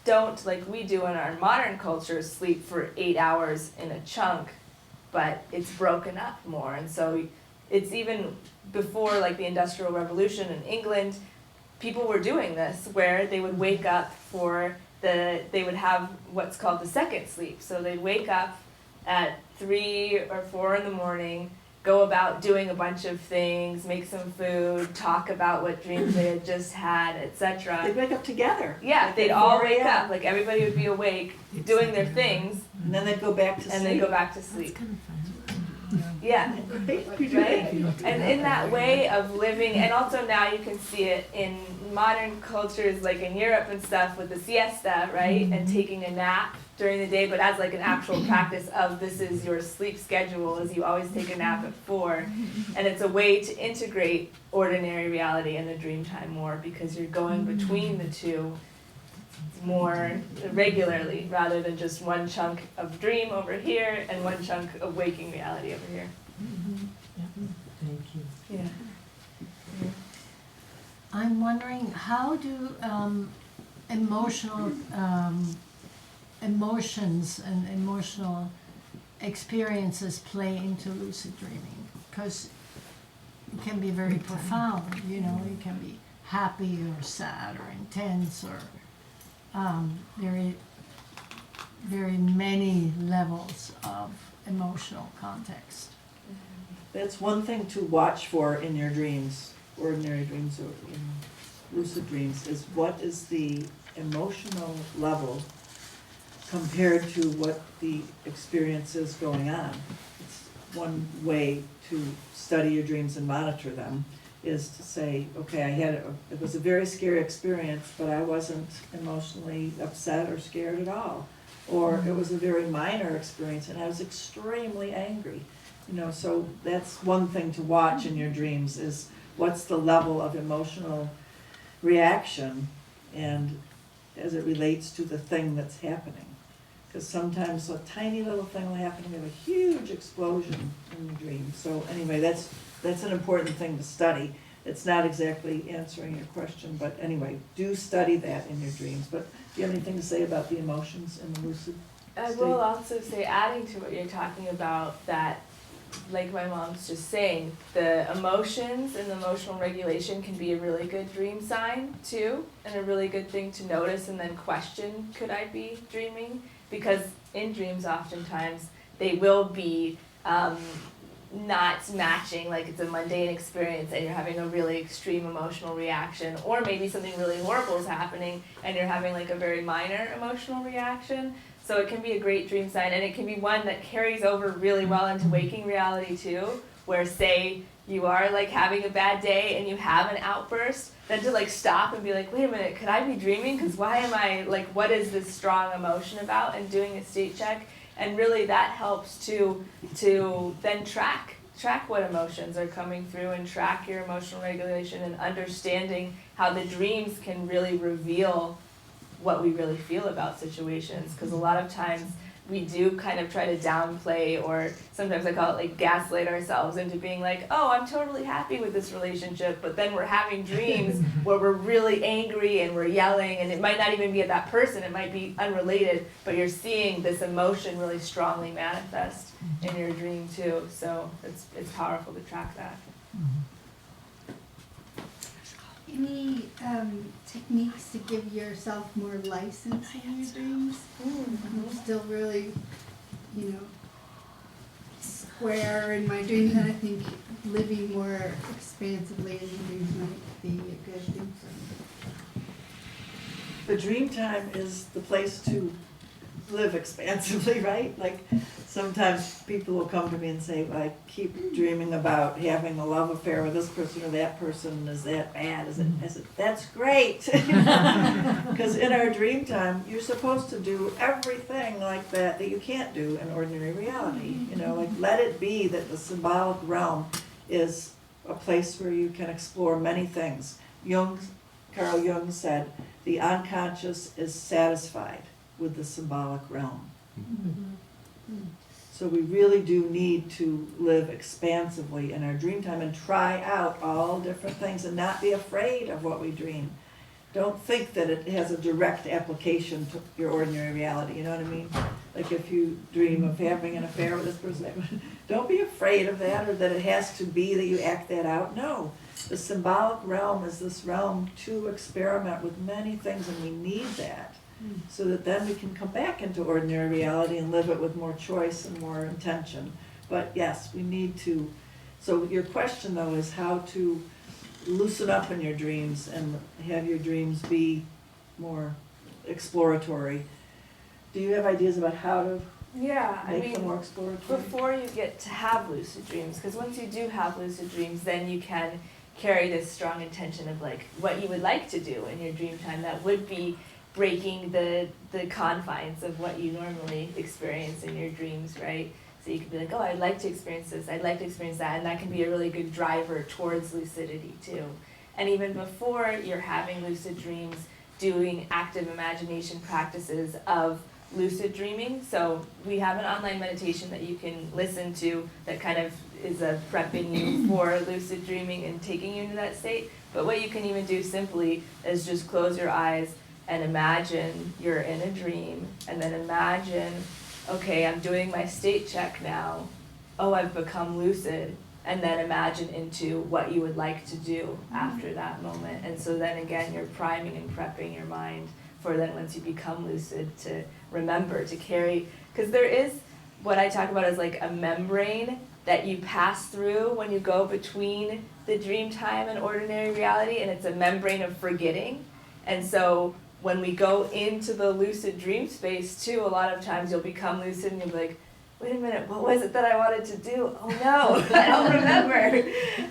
don't, like we do in our modern culture, sleep for 8 hours in a chunk, but it's broken up more. And so it's even before like the Industrial Revolution in England, people were doing this where they would wake up they would have what's called the second sleep. So they'd wake up at 3 or 4 in the morning, go about doing a bunch of things, make some food, talk about what dreams they had just had, etc. They'd wake up together. Yeah, Like they'd at all 4 wake a.m. up, like everybody would be awake, doing their things, And then they'd go back to sleep. and then go back to That's sleep. kind of fun. Yeah, Right? right? And in that way of living, and also now you can see it in modern cultures, like in Europe and stuff, with the siesta, right? And taking a nap during the day, but as like an actual practice of this is your sleep schedule, is you always take a nap at 4. And it's a way to integrate ordinary reality and the dream time more, because you're going between the two more regularly, rather than just one chunk of dream over here and one chunk of waking reality over here. Thank you. Yeah. I'm wondering, how do emotions and emotional experiences play into lucid dreaming? Because it can be very profound, you know, it can be happy or sad or intense or very, very many levels of emotional context. That's one thing to watch for in your dreams, ordinary dreams or lucid dreams, is what is the emotional level compared to what the experience is going on. It's one way to study your dreams and monitor them, is to say, okay, it was a very scary experience, but I wasn't emotionally upset or scared at all. Or it was a very minor experience and I was extremely angry. You know, so that's one thing to watch in your dreams, is what's the level of emotional reaction and as it relates to the thing that's happening. Because sometimes a tiny little thing will happen and you have a huge explosion in the dream. So anyway, that's an important thing to study. It's not exactly answering your question, but anyway, do study that in your dreams. But do you have anything to say about the emotions in the lucid I state? will also say, adding to what you're talking about, that like my mom's just saying, the emotions and the emotional regulation can be a really good dream sign too, and a really good thing to notice and then question, could I be dreaming? Because in dreams oftentimes they will be not matching, like it's a mundane experience and you're having a really extreme emotional reaction, or maybe something really horrible is happening and you're having like a very minor emotional reaction. So it can be a great dream sign, and it can be one that carries over really well into waking reality too, where say you are like having a bad day and you have an outburst, then to like stop and be like, wait a minute, could I be dreaming? Because why am I, like, what is this strong emotion about? And doing a state check. And really that helps to then track what emotions are coming through and track your emotional regulation, and understanding how the dreams can really reveal what we really feel about situations. Because a lot of times we do kind of try to downplay, or sometimes I call it like gaslight ourselves into being like, oh, I'm totally happy with this relationship, but then we're having dreams where we're really angry and we're yelling, and it might not even be at that person, it might be unrelated, but you're seeing this emotion really strongly manifest in your dream too. So it's powerful to track that. Any techniques to give yourself more license in your dreams? I'm still really, square in my dreams, and I think living more expansively in the dreams might be a good thing for me. The dream time is the place to live expansively, right? Like sometimes people will come to me and say, I keep dreaming about having a love affair with this person or that person. Is that bad? I said, that's great. Because in our dream time, you're supposed to do everything like that you can't do in ordinary reality. Like let it be that the symbolic realm is a place where you can explore many things. Carl Jung said, the unconscious is satisfied with the symbolic realm. So we really do need to live expansively in our dream time and try out all different things and not be afraid of what we dream. Don't think that it has a direct application to your ordinary reality, you know what I mean? Like if you dream of having an affair with this person, don't be afraid of that or that it has to be that you act that out. No, the symbolic realm is this realm to experiment with many things, and we need that so that then we can come back into ordinary reality and live it with more choice and more intention. But yes, we need to. So your question though is how to loosen up in your dreams and have your dreams be more exploratory. Do you have ideas about how to Yeah, I make mean, them more exploratory? before you get to have lucid dreams, because once you do have lucid dreams, then you can carry this strong intention of like what you would like to do in your dream time that would be breaking the confines of what you normally experience in your dreams, right? So you could be like, oh, I'd like to experience this, I'd like to experience that, and that can be a really good driver towards lucidity too. And even before you're having lucid dreams, doing active imagination practices of lucid dreaming. So we have an online meditation that you can listen to that kind of is prepping you for lucid dreaming and taking you into that state. But what you can even do simply is just close your eyes and imagine you're in a dream, and then imagine, okay, I'm doing my state check now. Oh, I've become lucid. And then imagine into what you would like to do after that moment. And so then again, you're priming and prepping your mind for then once you become lucid to remember, to carry, because there is what I talk about as like a membrane that you pass through when you go between the dream time and ordinary reality, and it's a membrane of forgetting. And so when we go into the lucid dream space too, a lot of times you'll become lucid and you'll be like, wait a minute, what was it that I wanted to do? Oh no, I don't remember.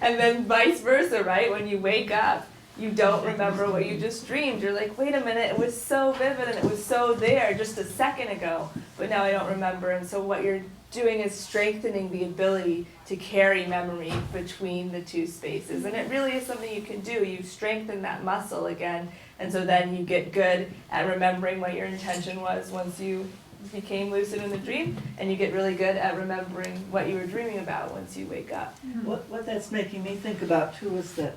And then vice versa, right? When you wake up, you don't remember what you just dreamed. You're like, wait a minute, it was so vivid and it was so there just a second ago, but now I don't remember. And so what you're doing is strengthening the ability to carry memory between the two spaces. And it really is something you can do. You strengthen that muscle again, and so then you get good at remembering what your intention was once you became lucid in the dream, and you get really good at remembering what you were dreaming about once you wake up. What that's making me think about too is that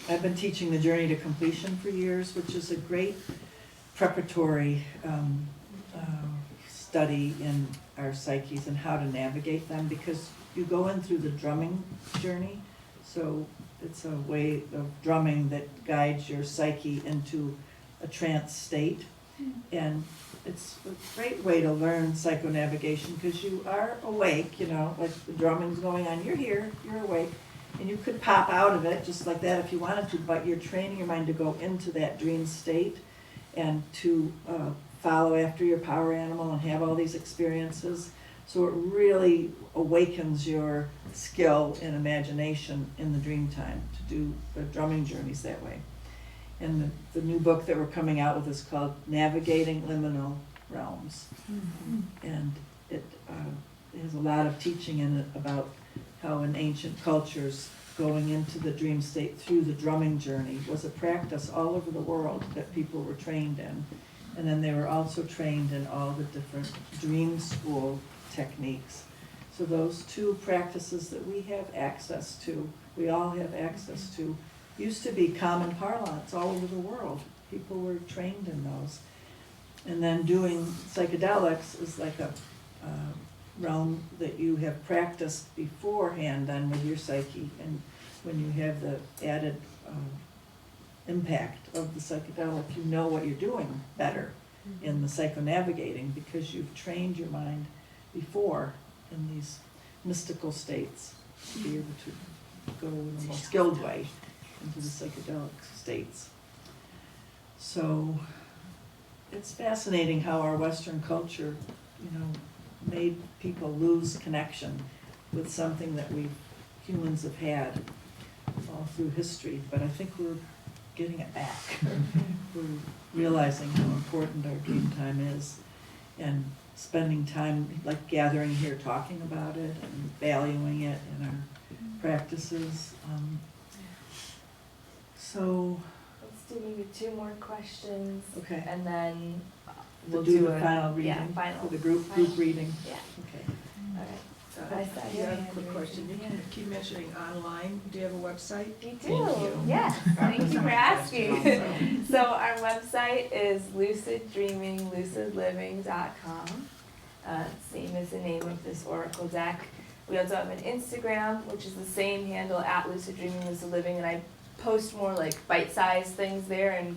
I've been teaching the journey to completion for years, which is a great preparatory study in our psyches and how to navigate them, because you go in through the drumming journey. So it's a way of drumming that guides your psyche into a trance state. And it's a great way to learn psychonavigation because you are awake, you know, like the drumming's going on, you're here, you're awake, and you could pop out of it just like that if you wanted to, but you're training your mind to go into that dream state and to follow after your power animal and have all these experiences. So it really awakens your skill and imagination in the dream time to do the drumming journeys that way. And the new book that we're coming out with is called Navigating Liminal Realms. And it has a lot of teaching in it about how in ancient cultures going into the dream state through the drumming journey was a practice all over the world that people were trained in. And then they were also trained in all the different dream school techniques. So those two practices that we have access to, we all have access to, used to be common parlance all over the world. People were trained in those. And then doing psychedelics is like a realm that you have practiced beforehand then with your psyche. And when you have the added impact of the psychedelic, you know what you're doing better in the psychonavigating because you've trained your mind before in these mystical states to be able to go in a more skilled way into the psychedelic states. So it's fascinating how our Western culture, you know, made people lose connection with something that we humans have had all through history, but I think we're getting it back. We're realizing how important our dream time is and spending time like gathering here talking about it and valuing it in our practices. So Let's do maybe 2 more questions. Okay. And then we'll do the final reading. Yeah, final. For the group reading. Yeah. Okay. All right. So I I saw have your a hand quick raised. question. You can keep mentioning online. Do you have a website? We do. Thank you. Yes. Thank you for My asking. question So our website is luciddreaminglucidliving.com. Same as the name of this oracle deck. We also have an Instagram, which is the same handle at Lucid Dreaming Lucid Living, and I post more like bite-sized things there and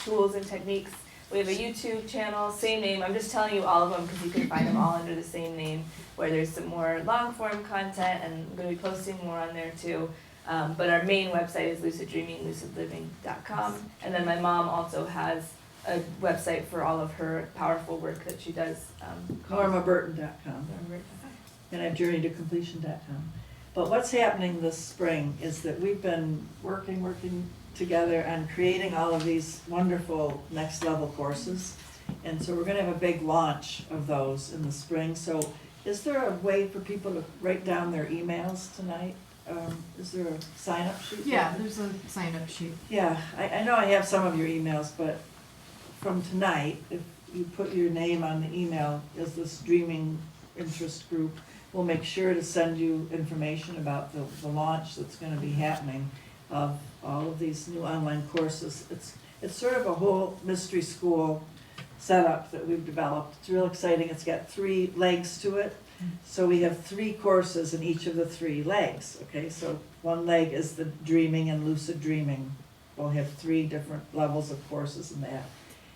tools and techniques. We have a YouTube channel, same name. I'm just telling you all of them because you can find them all under the same name, where there's some more long-form content, and I'm going to be posting more on there too. But our main website is luciddreaminglucidliving.com, and then my mom also has a website for all of her powerful work that she does. NormaBurton.com. And I've journeytocompletion.com. But what's happening this spring is that we've been working together on creating all of these wonderful next level courses. And so we're gonna have a big launch of those in the spring. So is there a way for people to write down their emails tonight? Is there a sign-up sheet? Yeah, there's a sign-up sheet. Yeah, I know I have some of your emails, but from tonight, if you put your name on the email as this dreaming interest group, we'll make sure to send you information about the launch that's gonna be happening of all of these new online courses. It's sort of a whole mystery school setup that we've developed. It's real exciting. It's got 3 legs to it. So we have 3 courses in each of the 3 legs, okay? So one leg is the dreaming and lucid dreaming. We'll have 3 different levels of courses in that.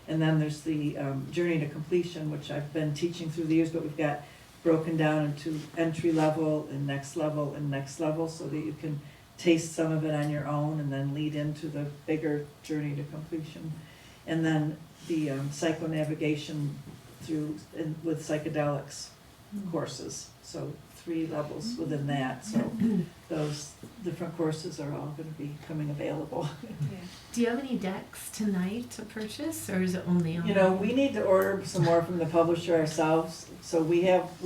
And then there's the journey to completion, which I've been teaching through the years, but we've got broken down into entry level and next level and next level so that you can taste some of it on your own and then lead into the bigger journey to completion. And then the psychonavigation with psychedelics courses. So 3 levels within that. So those different courses are all going to be coming available. Do you have any decks tonight to purchase, or is it only on? You know, we need to order some more from the publisher ourselves. So we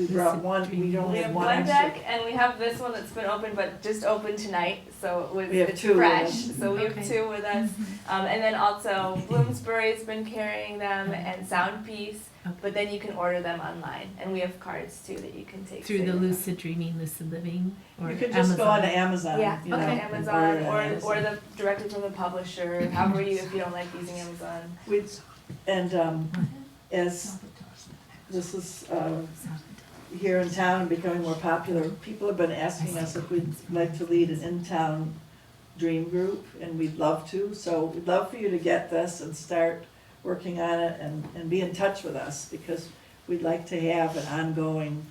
brought one, we only We have have one one extra. deck, and we have this one that's been open, but just opened tonight, so We have it's 2 with fresh. us. So we Okay. have 2 with us, and then also Bloomsbury's been carrying them, and Soundpiece. Okay. But then you can order them online, and we have cards too that you can take. Through so the you know. Lucid Dreaming, Lucid Living, or You could just go on to Amazon. Yeah, you know, okay, and Amazon, order it on Amazon. or the directly from the publisher, however if you don't like using Amazon. As this is here in town and becoming more popular, people have been asking us if we'd like to lead an in-town dream group, and we'd love to. So we'd love for you to get this and start working on it and be in touch with us, because we'd like to have an ongoing,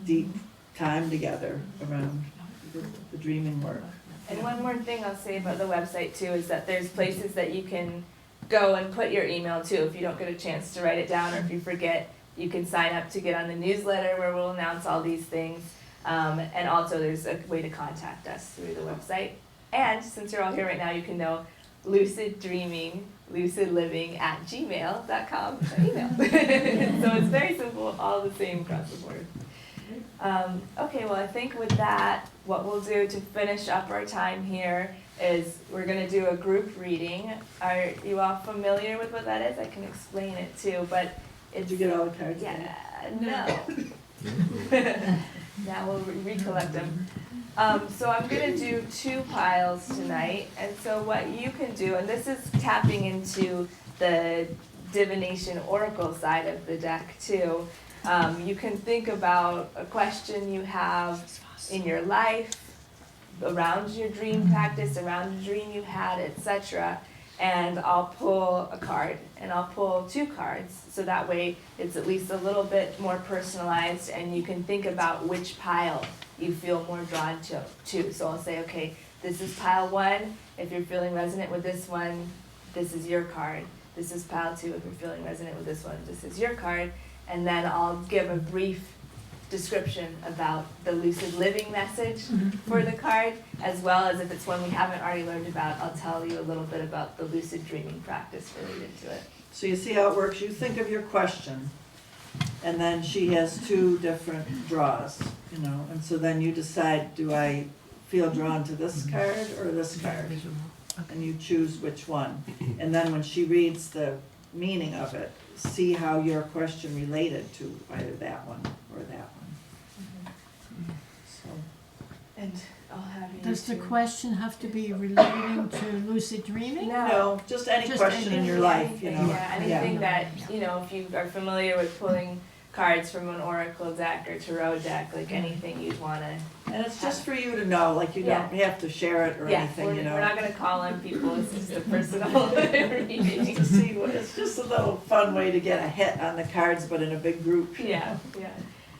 deep time together around the dreaming work. And one more thing I'll say about the website too is that there's places that you can go and put your email too if you don't get a chance to write it down, or if you forget, you can sign up to get on the newsletter where we'll announce all these things. And also there's a way to contact us through the website. And since you're all here right now, you can know luciddreaminglucidliving@gmail.com email. So it's very simple, all the same across the board. Okay, well I think with that, what we'll do to finish up our time here is we're going to do a group reading. Are you all familiar with what that is? I can explain it too, but it's... Did you get all the cards? Yeah, no. Now we'll recollect them. So I'm going to do 2 piles tonight, and so what you can do, and this is tapping into the divination oracle side of the deck too. You can think about a question you have in your life, around your dream practice, around a dream you had, etc. And I'll pull a card, and I'll pull 2 cards, so that way it's at least a little bit more personalized, and you can think about which pile you feel more drawn to. So I'll say, okay, this is pile 1. If you're feeling resonant with this one, this is your card. This is pile 2. If you're feeling resonant with this one, this is your card. And then I'll give a brief description about the lucid living message for the card, as well as if it's one we haven't already learned about, I'll tell you a little bit about the lucid dreaming practice related to it. So you see how it works? You think of your question, and then she has 2 different draws, you know, and so then you decide, do I feel drawn to this card or this card? And you choose which one. And then when she reads the meaning of it, see how your question related to either that one or that one. So, And I'll have you. Does the to- question have to be relating to lucid dreaming? no, just any Just question in any- your life, you know. Yeah, anything that, you know, if you are familiar with pulling cards from an oracle deck or tarot deck, like anything you'd wanna. And it's just for you to know, like you don't have to share it or Yeah, anything, you know. we're not gonna call on people, it's just a personal reading. To see what, it's just a little fun way to get a hit on the cards, but in a big group. Yeah, yeah.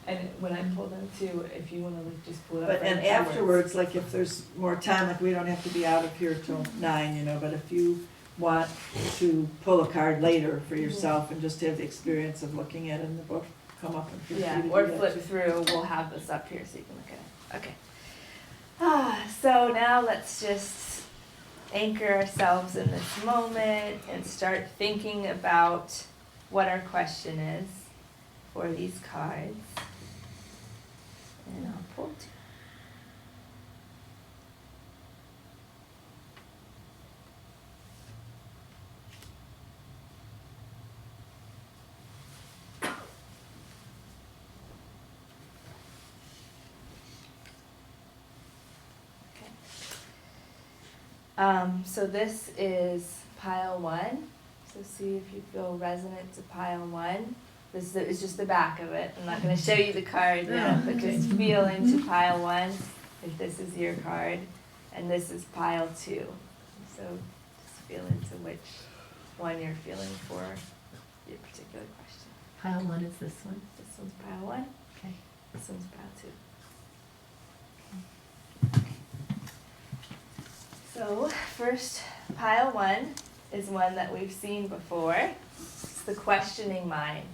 And when I pull them too, if you wanna like just pull it up. But, right and afterwards, like if there's more time, like we don't have to be out of here till 9, you know, but if you want to pull a card later for yourself and just have the experience of looking at it in the book, come up and feel free Yeah, to or do that flip too. through, we'll have this up here so you can look at it. Okay. So now let's just anchor ourselves in this moment and start thinking about what our question is for these cards. And I'll pull two. So this is pile 1. So see if you feel resonant to pile 1. This is just the back of it. I'm not going to show you the card yet, but just feel into pile 1 if this is your card. And this is pile 2. So just feel into which one you're feeling for your particular question. Pile 1 is this one. This one's pile 1. Okay. This one's pile 2. So first, pile 1 is one that we've seen before. It's the questioning mind.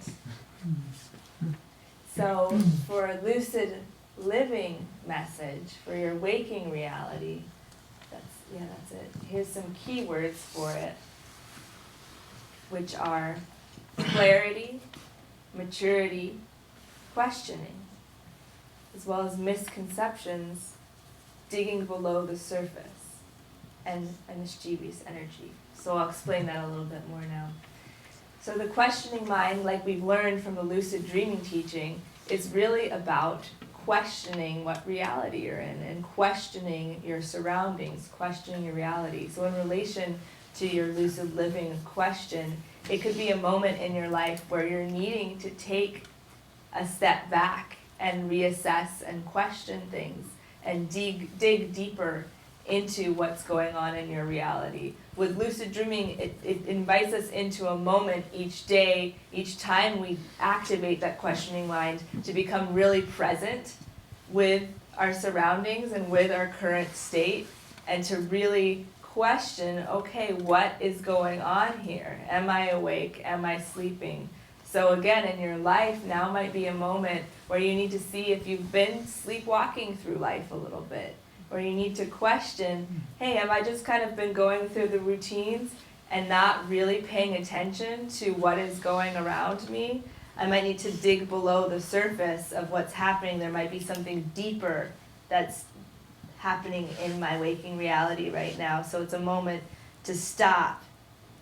So for a lucid living message, for your waking reality, that's it. Here's some keywords for it, which are clarity, maturity, questioning, as well as misconceptions, digging below the surface, and a mischievous energy. So I'll explain that a little bit more now. So the questioning mind, like we've learned from the lucid dreaming teaching, is really about questioning what reality you're in and questioning your surroundings, questioning your reality. So in relation to your lucid living question, it could be a moment in your life where you're needing to take a step back and reassess and question things and dig deeper into what's going on in your reality. With lucid dreaming, it invites us into a moment each day, each time we activate that questioning mind, to become really present with our surroundings and with our current state, and to really question, okay, what is going on here? Am I awake? Am I sleeping? So again, in your life, now might be a moment where you need to see if you've been sleepwalking through life a little bit, or you need to question, hey, have I just kind of been going through the routines and not really paying attention to what is going around me? I might need to dig below the surface of what's happening. There might be something deeper that's happening in my waking reality right now. So it's a moment to stop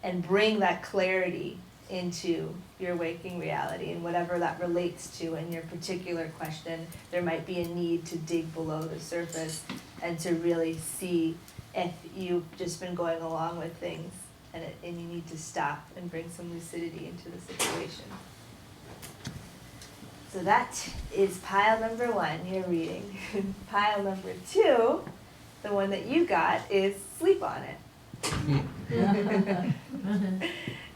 and bring that clarity into your waking reality, and whatever that relates to in your particular question, there might be a need to dig below the surface and to really see if you've just been going along with things and you need to stop and bring some lucidity into the situation. So that is pile number 1, your reading. Pile number 2, the one that you got, is sleep on it.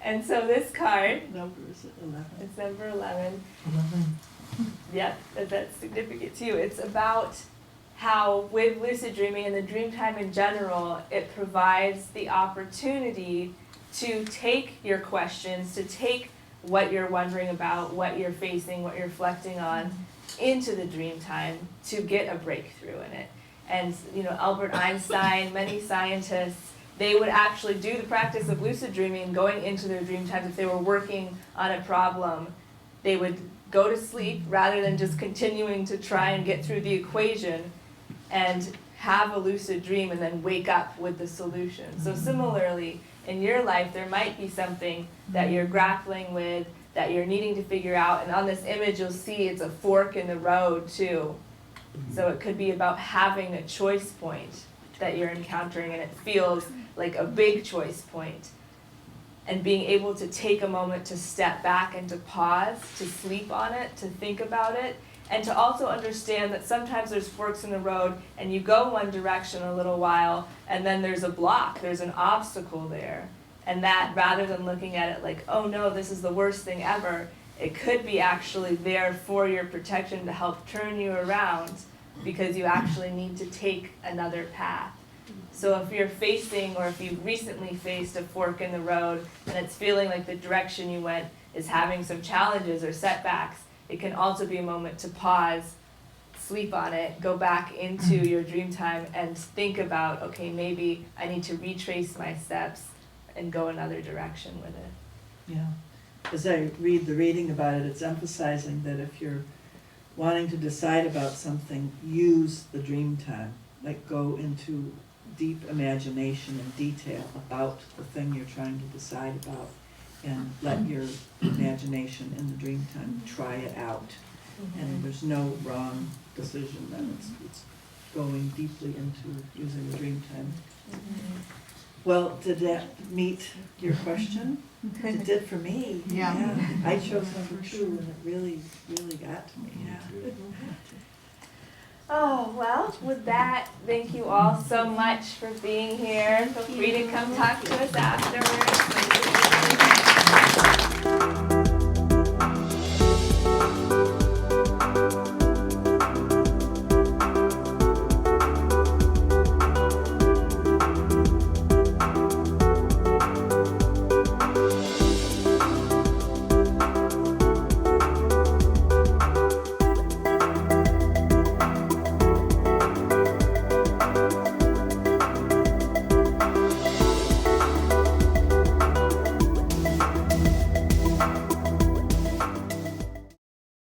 And so this card, Number is 11. it's number 11. 11. Yep, that's significant too. It's about how with lucid dreaming and the dream time in general, it provides the opportunity to take your questions, to take what you're wondering about, what you're facing, what you're reflecting on into the dream time to get a breakthrough in it. And you know, Albert Einstein, many scientists, they would actually do the practice of lucid dreaming going into their dream times. If they were working on a problem, they would go to sleep rather than just continuing to try and get through the equation and have a lucid dream and then wake up with the solution. So similarly, in your life, there might be something that you're grappling with, that you're needing to figure out. And on this image, you'll see it's a fork in the road too. So it could be about having a choice point that you're encountering, and it feels like a big choice point. And being able to take a moment to step back and to pause, to sleep on it, to think about it, and to also understand that sometimes there's forks in the road and you go one direction a little while and then there's a block, there's an obstacle there. And that, rather than looking at it like, oh no, this is the worst thing ever, it could be actually there for your protection to help turn you around, because you actually need to take another path. So if you're facing, or if you've recently faced a fork in the road and it's feeling like the direction you went is having some challenges or setbacks, it can also be a moment to pause, sleep on it, go back into your dream time and think about, okay, maybe I need to retrace my steps and go another direction with it. Yeah. As I read the reading about it, it's emphasizing that if you're wanting to decide about something, use the dream time. Like, go into deep imagination and detail about the thing you're trying to decide about, and let your imagination in the dream time try it out. And there's no wrong decision then. It's going deeply into using the dream time. Well, did that meet your question? It did for me. Yeah. I chose number 2 and it really, really got to me. Yeah. Oh, well, with that, thank you all so much for being here. Feel free to come talk to us afterwards.